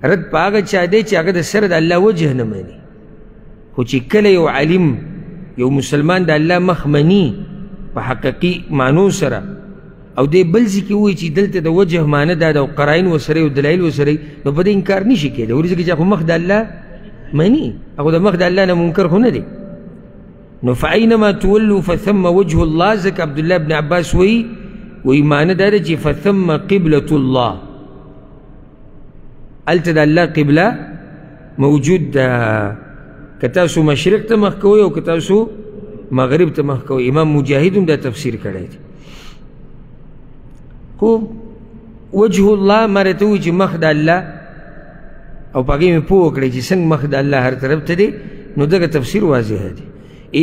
رد په هغه چا دی چې هغه د سره د الله وجه نه مني. خو چې کله یو عالم یو مسلمان د الله مخ مني په حقیقي معنو سره، او دی بل ځای کې وایي چې دلته د وجه معنی دا ده او قرائن ورسره او دلایل ورسره، نو په دې انکار نشي کېدی. ولې ځکه چې هغه مخ د الله مني، هغه د مخ د الله نه منکر خو نه دی. نو فاینما تولوا فثم وجه الله. ځکه عبدالله بن عباس وایي معنی دا ده چې فثم قبلة الله، هلته د الله قبله موجود ده که تاسو مشرق ته مخ کوئ او که تاسو مغرب ته مخ کوئ. امام مجاهد هم دا تفسیر کړی دی. خو وجه الله ما راته ووایي چې مخ د الله او په هغې مې پوه وکړئ چې څنګه مخ د الله هر طرف ته دی، نو دغه تفسیر واضح دی.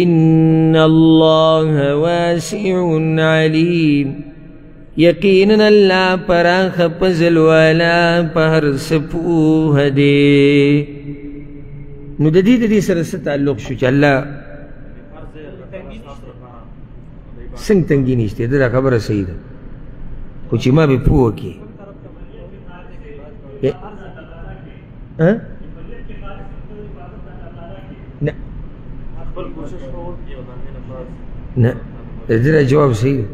ان الله واسع علیم، یقینا الله پراخ فضل والا په هر څه پوه دی. نو د دې سره څه تعلق شو چې الله څنګه تنګي نشته؟ دا خبره صحیح ده، خو چې ما به پوه کړي نه نه د دې جواب صحیح ده.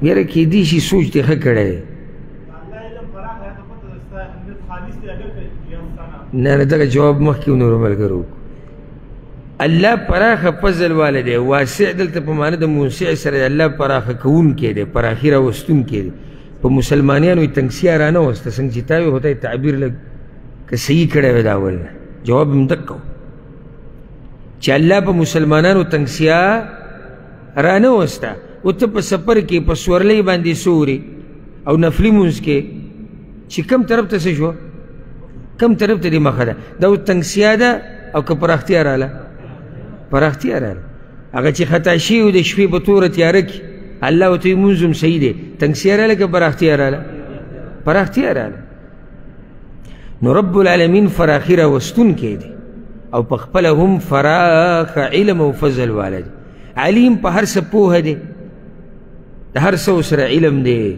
یاره کېدای شي سوچ دې ښه کړی دی. نه نه دغه جواب مخکې نورو ملګرو الله پراخه فضل والا دی. واسع دلته په معنی د موسع سره الله پراخه کوونکی دی، پراخي راوستونکی دی. په مسلمانانو یې تنګسیا رانه وسته، څنګه چې تا وي خدای تعبیر لږ که صحیح کړی وی د اول نه. جواب هم دقه و چې الله په مسلمانانو تنګسیا رانه وسته. او ته په سفر کې په سورلۍ باندې سوري او نفلي مونځ کې چې کم طرف ته څه شو، کم طرف ته دې مخه ده، دا اوس تنګسیا ده او که پراختیا راله؟ پراختیا راله. هغه چې خطا شوي د شپې په توره تیاره کې الله ورته وایي مونځ هم صحیح دی، تنګسیا راله که پراختیا راله؟ پراختیا راله. نو رب العالمین فراخي راوستونکی دی او په خپله هم فراخ علم او فضل والا دی. علیم په هر څه پوهه دی، د هر څه سره علم دی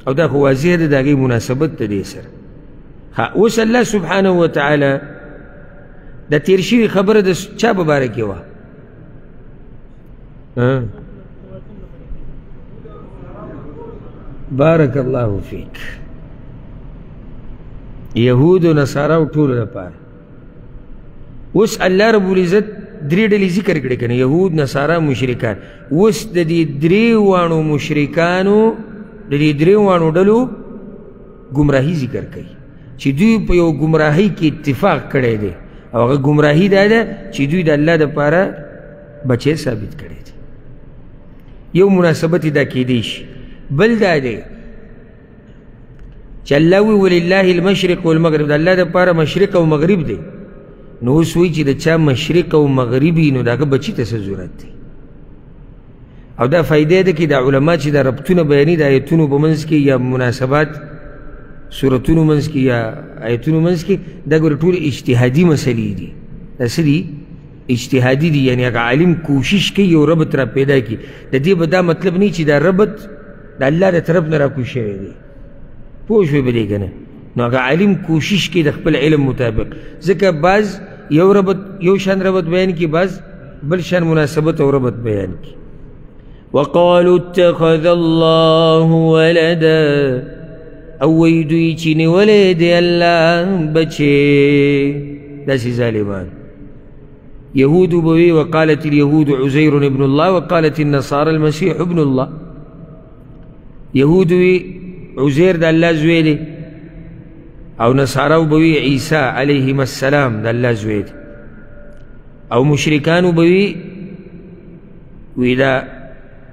او دا خو واضح دی، د هغې مناسبت د دې سره. اوس الله سبحانه وتعالی د تیر شوي خبره د چا په باره کې وه؟ بارک الله فیک. یهود و نصاراو ټولو لپاره. اوس الله رب العزت درې ډلې ذکر کړې که نه، یهود، نصارا، مشرکان. اوس د دې درې واړو مشرکانو د دې درې واړو ډلو ګمراهي ذکر کوي چې دوی په یو ګمراهۍ کې اتفاق کړی دی او هغه ګمراهي دا ده چې دوی د الله دپاره بچی ثابت کړی دی. یو مناسبت دا کیدی شي. بل دا دی چې الله وی ولله المشرق والمغرب، د الله دپاره مشرق او مغرب دی. نو اوس وایي چې د چا مشرق او مغربي نو د هغه بچي ته څه ضرورت دی؟ او دا فایده ده کې دا علما چې دا ربطونه بیاني د آیتونو په منځ کې یا مناسبات سورتونو منځ کې یا آیتونو منځ کې، دا ګوره ټول اجتهادي مسلې دي. دا څه دي؟ اجتهادي دي. یعنې هغه عالم کوشش کوي یو ربط را پیدا کړي. د دې به دا مطلب نه چې دا ربط د الله د طرف نه راکوز شوی دی. پوه شوې په دې که نه؟ نو هغه عالم کوشش کوي د خپل علم مطابق. ځکه بعض یو ربط یو شان ربط بیان کړي، بعض بل شان مناسبت او ربط بیان کړي. وقالوا اتخذ الله ولدا، او وی دوی چې نیولی دی الله بچې. داسې ظالمان. يهود بوي وقالت اليهود عزير ابن الله وقالت النصارى المسيح ابن الله. يهود عزير د الله زوی دی او نصارى بوي عيسى عليهم السلام د الله زوی دی او مشرکان بوي وی دا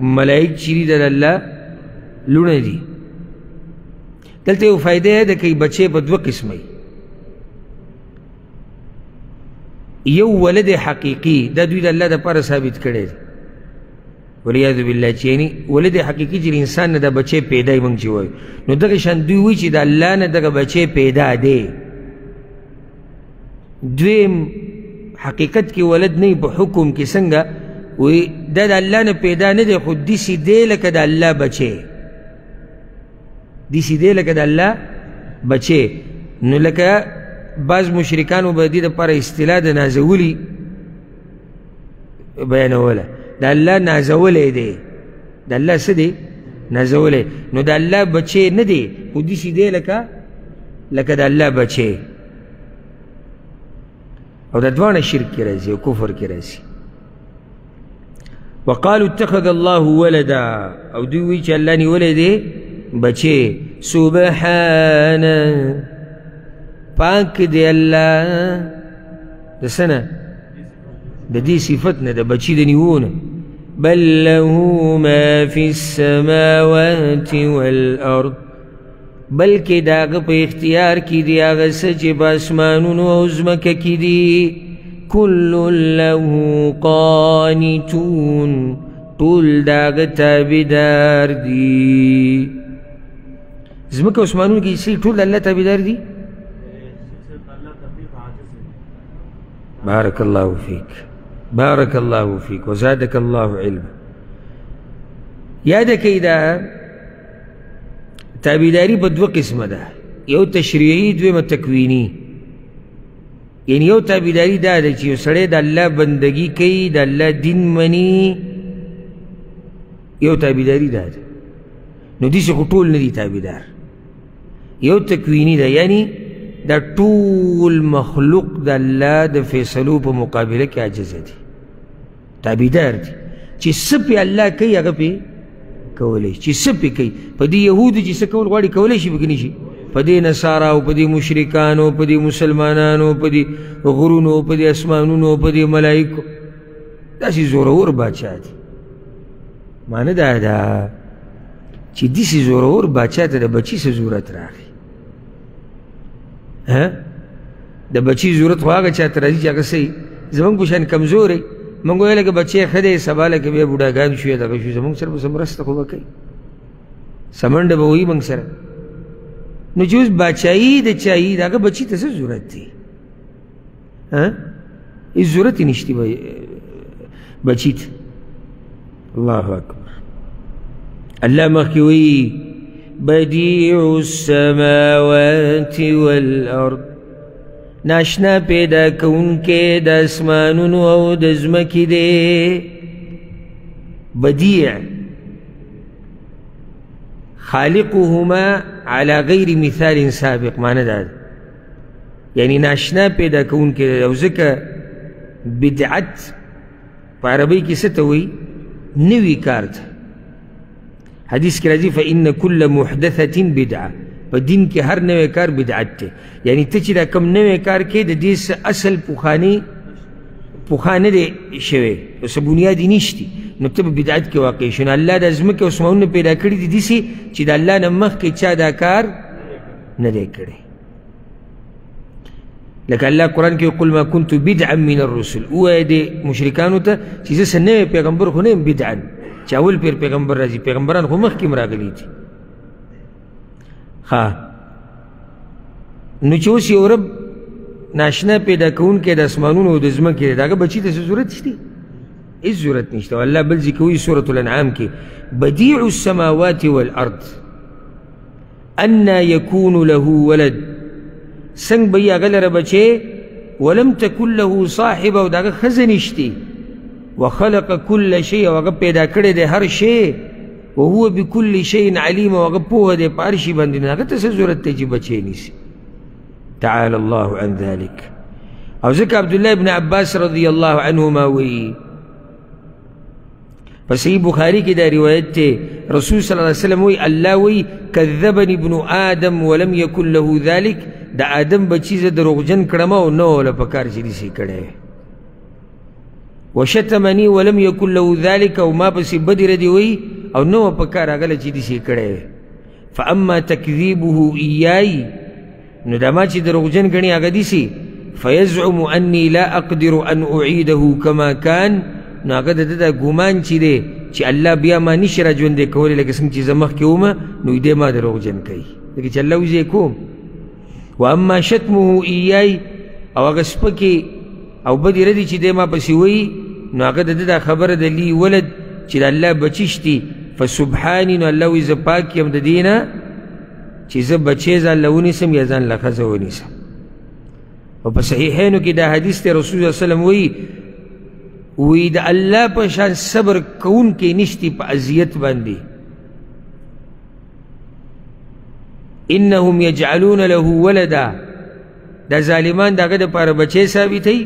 ملائک چې دي د الله لونه دي. دلته یو فایده ده که بچې په دوه قسمه یو ولد حقیقي، دا دوی د الله دپاره ثابت کړی دی والعیاذ بالله، چې یعنې ولد حقیقي چې انسان نه دا بچی پیدا یې موږ چې وایو، نو دغه شان دوی وایي چې د الله نه دغه بچی پیدا دی. دویم حقیقت کې ولد نه په حکم کې څنګه وایي دا د الله نه پیدا نه دی، خو داسې دی لکه د الله بچی، داسې دی لکه د الله بچی. نو لکه بعض مشرکانو به دې دپاره اصطلاح د نازولي بیانوله، د الله نازولی دی، د الله څه دی؟ نازولی. نو د الله بچی نه دی، خو داسې دی لکه د الله بچی. او د دواړه شرک کې راځي او کفر کې راځي. وقالوا اتخذ الله ولدا او دوی وی چې الله نیولې دی بچې سبحانه پاک دی الله د سنه د دې صفت نه د بچی د نیوونه بل له ما في السماوات والارض بلکې داغه په اختیار کې دی هغه څه چې په اسمانونو او ځمکه کې دي كل له قانتون ټول داغه تابعدار دي ځمکه او اسمانونو کې چې ټول الله تابعدار دي بارك الله فيك بارك الله فيك وزادك الله علما یاد کړئ دا تابعداري په دوه قسمه ده یو تشریعي دویمه تکویني یعنی یو تابعداري دا ده چې یو سړی د الله بندګي کوي د الله دین مني یو تابعداري دا ده نو داسې خو ټول نه دي تابعدار یو تکویني ده یعنی دا ټول مخلوق د الله د فیصلو په مقابله کې عاجزه دي تابعدار دي چې څه پې الله کوي هغه پې کولی چې څه پې کوي په دې یهودو چې څه کول غواړي کولی شي به که نه شي په دې نصاراو په دې مشرکانو په دې مسلمانانو په دې غرونو په دې اسمانونو په دې ملایکو داسې زورور باچا دي معنی دا ده چې داسې زورور باچا ته د بچي څه ضرورت راغی د بچي ضرورت خو هغه چا ته راځي چې هغه صحیح زموږ په شان کمزوری موږ ویله که بچی ښه دی سبا لکه بیا بوډاګان شو یا دغه شو زموږ سره به څه مرسته خو به کوي سمنډه به وایي موږ سره نو چې اوس باچایي د چایي د هغه بچي ته څه ضرورت دی هېڅ ضرورت یې نشته بچي ته الله اکبر الله مخکې وایي بدیع السماوات والارض ناشنا پیدا کونکې د اسمانونو او د ځمکې دی بدیع خالقهما على غیر مثال سابق معنی دا یعنی ناشنا پیدا کونکې او ځکه بدعت په عربۍ کې څه ته وایي نوي کار ته حدیث کې راځي فإن كل محدثة بدعة په دین کې هر نوی کار بدعت دی یعنی ته چې دا کوم نوی کار کې د دې څه اصل پوخا نه دی شوی څه بنیادي نشتی نو ته په بدعت کې واقع شو نو الله د ځمکې او اسمانونه پیدا کړي دي داسې چې د الله نه مخکې چا دا کار نه دی کړی لکه الله قرآن کې قل ما كنت بدعا من الرسل ووایه دې مشرکانو ته چې زه څه نوی پیغمبر خو نه یم بدعا چې اول پیر پیغمبر راځي پیغمبران خو مخکې هم راغلي دي نو چې اوس یو رب ناشنا پیدا کوونکی د اسمانونو او د ځمکې دی د هغه بچي ته څه ضرورت شته هېڅ ضرورت نشته او الله بل ځای کې وایي سورة الانعام کې بدیع السماوات والارض انا یکون له ولد څنګه به یې هغه لره بچی ولم تکن له صاحب او د هغه ښځه نشتې وخلق كل شيء او هغه پیدا کړی دی هر شی وهو بكل شيء عليم او هغه پوهه دی په هر شي باندې نو هغه ته څه ضرورت دی چې بچی نیسي تعالى الله عن ذلك او ځکه عبدالله ابن عباس رضی الله عنهما وی په صحیح بخاري کې دا روایت دی رسول صلی الله علیه وسلم وی الله وی کذبني ابن آدم ولم يكن له ذلك د آدم بچی زه دروغجن کړم او نه وله پکار چې داسې کړی وشتمني ولم يكن له ذلك او ما پسې بدې ردې وی او نه وه پکار هغله چې داسې کړی فاما تکذیبه ایای نو دا ما چې دروغجن ګڼي هغه داسې فیزعم انی لا اقدر ان اعیده کما کان نو هغه د ده دا ګمان چې دی چې الله بیا ما نشي را ژوندی کولی لکه څنګه چې زه مخکې ومه نو دې ما دروغجن کوي لکه چې الله وزې کوم واما شتمه ایای او هغه سپکې او بدې ردې چې دی ما پسې وایي نو هغه د ده دا خبره د لی ولد چې د الله بچي شتي فسبحاني نو الله وایي زه پاک یم د دې نه چې زه بچی ځان له ونیسم یا ځان له ښځه ونیسم او په صحیحینو کې دا حدیث دی رسول الله وسلم وی د الله په شان صبر کوونکی نشتی په اذیت باندې انهم یجعلون له ولدا دا ظالمان د هغه دپاره بچی ثابتوي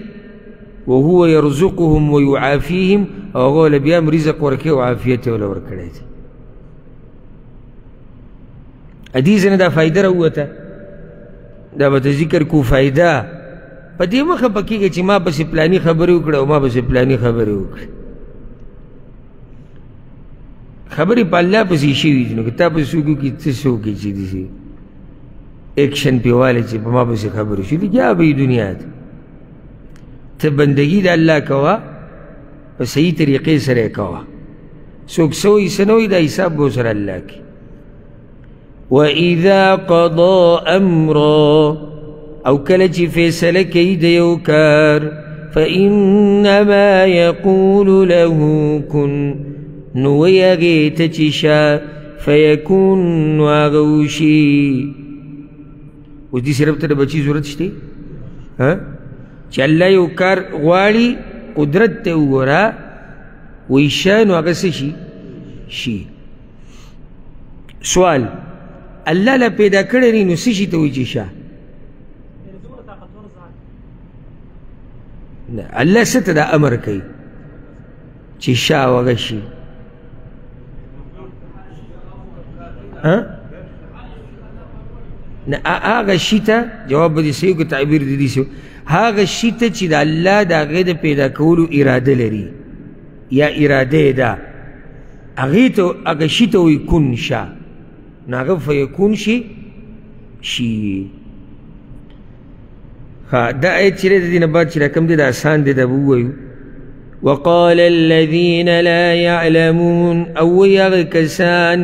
وهو يرزقهم ويعافيهم او هغه له بیا رزق ورکوي او عافیت یې وله ورکړی دی. حدیث نه دا فایده راووته، دا به ته ذکر کو فایده په دې مه خفه کېږه چې ما پسې پلاني خبرې وکړه او ما پسې پلاني خبرې وکړه. خبرې په الله پسې شوي دي، نو که تا پسې څوک وکړي څه څه وکړي چې داسې ایکشن پې والی چې په ما پسې خبرې شولي کیا به دنیا ته ته بندګي د الله کوه، په صحیح طریقې سره یې کوه. څوک څه وایي څه نه وایي دا حساب به ورسره الله کوي. وَإِذَا قَضَى أَمْرًا او کله چې فیصله کوي د یو کار فإنما يقول له كن نو وایي هغې ته چې شه فیکون نو هغه وشي. اوس دې صرف ته د بچي ضرورت شته چې الله یو کار غواړي قدرت ته وګوره وایي شه نو هغه څه شي شي. سوال الله له پیدا کړی دی نو څه شي ته وایي چې شه؟ الله څه ته دا امر کوي چې شه او هغه شي؟ نه هغه شي ته جواب به دې صحیح که تعبیر د دې شي هغه شي ته چې د الله د هغې د پیدا کولو اراده لري یا اراده یې ده هغې ته هغه شي ته وایي کن شه، نو هغه فیکون شي. دا آیت چې دی د دې نه بعد چې راکم دی دا آسان دی دا به ووایو. وقال الذین لا یعلمون او وایي هغه کسان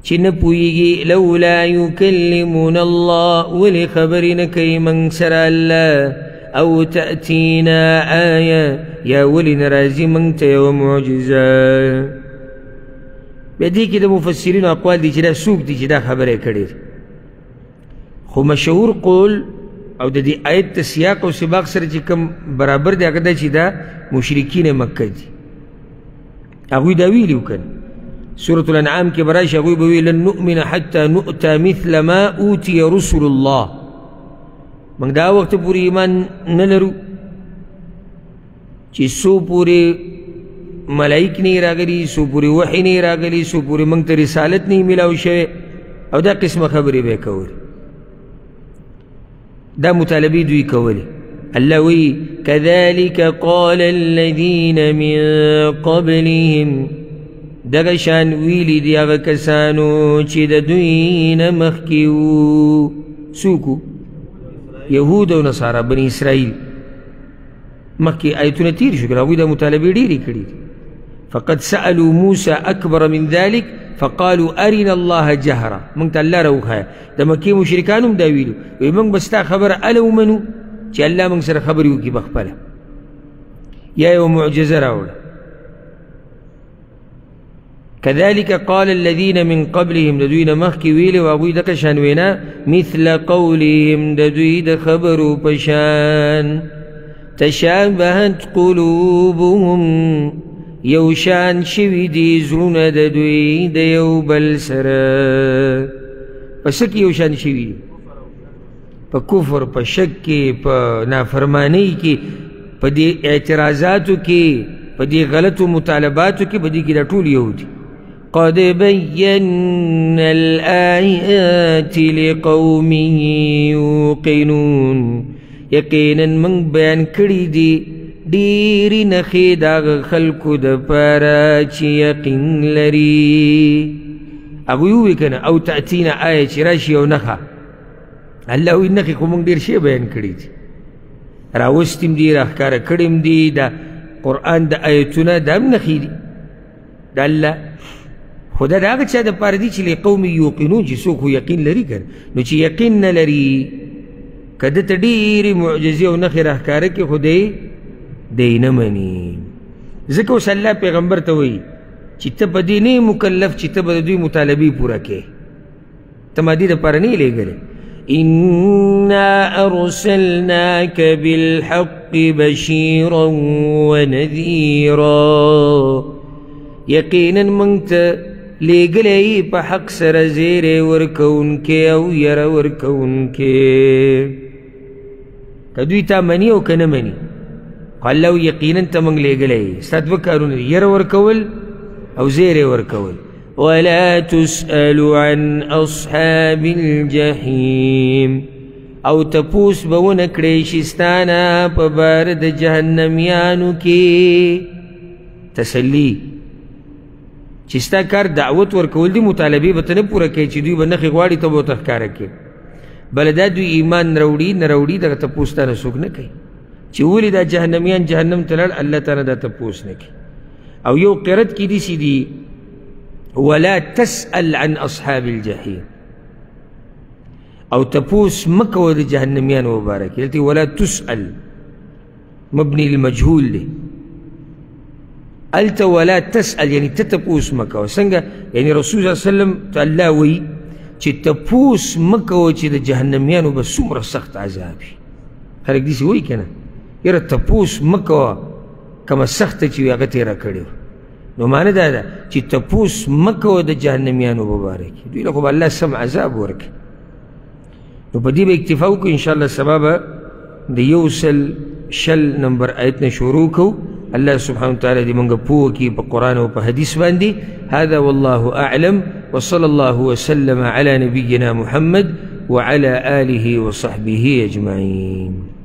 چې نه پوهېږي لولا یکلمون الله ولې خبرې نه کوي موږ سره الله او تأتینا آیه یا ولې نه راځي موږ ته یوه معجزه. بیا دې کې د مفسرینو اقوال دي چې دا څوک دي چې دا خبره یې کړې خو مشهور قول او د دې آیت ته سیاق او سباق سره چې کوم برابر دی هغه دا چې دا مشرکین مکه دي. هغوی دا ویلي وکړه سورة الانعام کې به راشي هغوی به وي لن نؤمن حتى نؤتى مثل ما اوتي رسل الله. موږ دا وخت پورې ایمان نه لرو چې څو پورې ملائک نه راغلي، څو پورې وحي نه راغلي، څو پورې موږ ته رسالت نه میلاو شوی او دا قسمه خبرې به یې کولې. دا مطالبې دوی کولې. الله وی كذلك قال الذين من قبلهم دغه شان ویلي دي هغه کسانو چې د دوی نه مخکې وو. څوک وو؟ یهود او نصارا بني اسرائیل. مخکې آیتونه تیر شو که هغوی دا مطالبې ډېرې کړي دي. فقد سألوا موسى أكبر من ذلك فقالوا أرنا الله جهرا. موږ ته الله راوښایه. د مکې مشرکان هم دا ویلو وایي موږ به ستا خبره هله ومنو چې الله موږ سره خبرې وکړي پخپله یا یوه معجزه راوړه. كذلك قال الذين من قبلهم د دوی نه مخکې ویلي و هغوی دغه شان وینا مثل قولهم د دوی د خبرو په شان تشابهت قلوبهم یو شان شوي دي زړونه د دوی د یو بل سره. په څه کې یو شان شوي دي؟ په کفر، په شک کې، په نافرمانۍ کې، په دې اعتراضاتو کې، په دې غلطو مطالباتو کې، په دې کې دا ټول یو دي. قد بينا الآيات لقوم يوقنون یقینا من بیان کړي دي ډېرې نښې د هغه خلکو دپاره چې یقین لري. هغوی ووایي که نه او تأتینا آیه چې راشي یو نښه. الله وایي نښې خو موږ ډېر شی بیان کړي دي، راوستي م دي، راښکاره کړي م دي. د قرآن د آیتونه دا هم نښې دي د الله. خو دا د هغه چا دپاره دي چې لقوم یوقنون چې څوک خو یقین لري که نو چې یقین نه لري که ده ته ډېرې معجزې او نښې راښکاره کړي خو دی نه مني. ځکه اوس الله پیغمبر ته وایي چې ته په دې نه مکلف چې ته به د دوی مطالبې پوره کړې، ته ما دې دپاره نه یې لېږلی. إنا أرسلناك بالحق بشيرا ونذيرا یقینا موږ ته لېږلی په حق سره زیری ورکوونکی او یره ورکوونکی. که دوی تا مني او که نه مني خو الله وایي یقینا ته موږ لېږلی ستا دوه کارونه دي یره ورکول او زیری ورکول ولا تسأل عن أصحاب الجحيم او تپوس به ونه کړی شي ستا نه په باره د جهنمیانو کې تسلي چې ستا کار دعوت ورکول دي مطالبې به ته نه پوره کوي چې دوی به نښې غواړي ته به ورته ښکاره کوې بله دا دوی ایمان نه راوړي نه راوړي دغه تپوس تا نه څوک نه کوي چې ولې دا جهنمیان جهنم ته لاړ الله تعالی دا تپوس نه کوي او یو قرت کې داسې دي ولا تسأل عن أصحاب الجحيم او تپوس مکوه د جهنمیانو مبارک دلته ولا تسأل مبني للمجهول دی الته ولا تسأل یعنی ته تپوس مکوه څنګه یعنی رسول صلی الله علیه وسلم ته الله وایي چې تپوس مکوه چې د جهنمیانو به څومره سخت عذاب وي خلک داسې وایي که نه یاره تپوس مکوه کومه سخته چې وي هغه تېره کړې نو معنی دا ده چې تپوس مکوه د جهنمیانو مبارک دوی له خو به الله سم عذاب ورکړي نو په دې به اکتفا وکړو انشاءالله سبا به د 100 نمبر آیت نه شروع کوو الله سبحانه وتعالى دې موږ پوه کړي په قرآن او په حدیث باندې هذا والله أعلم وصلى الله وسلم على نبينا محمد وعلى آله وصحبه أجمعين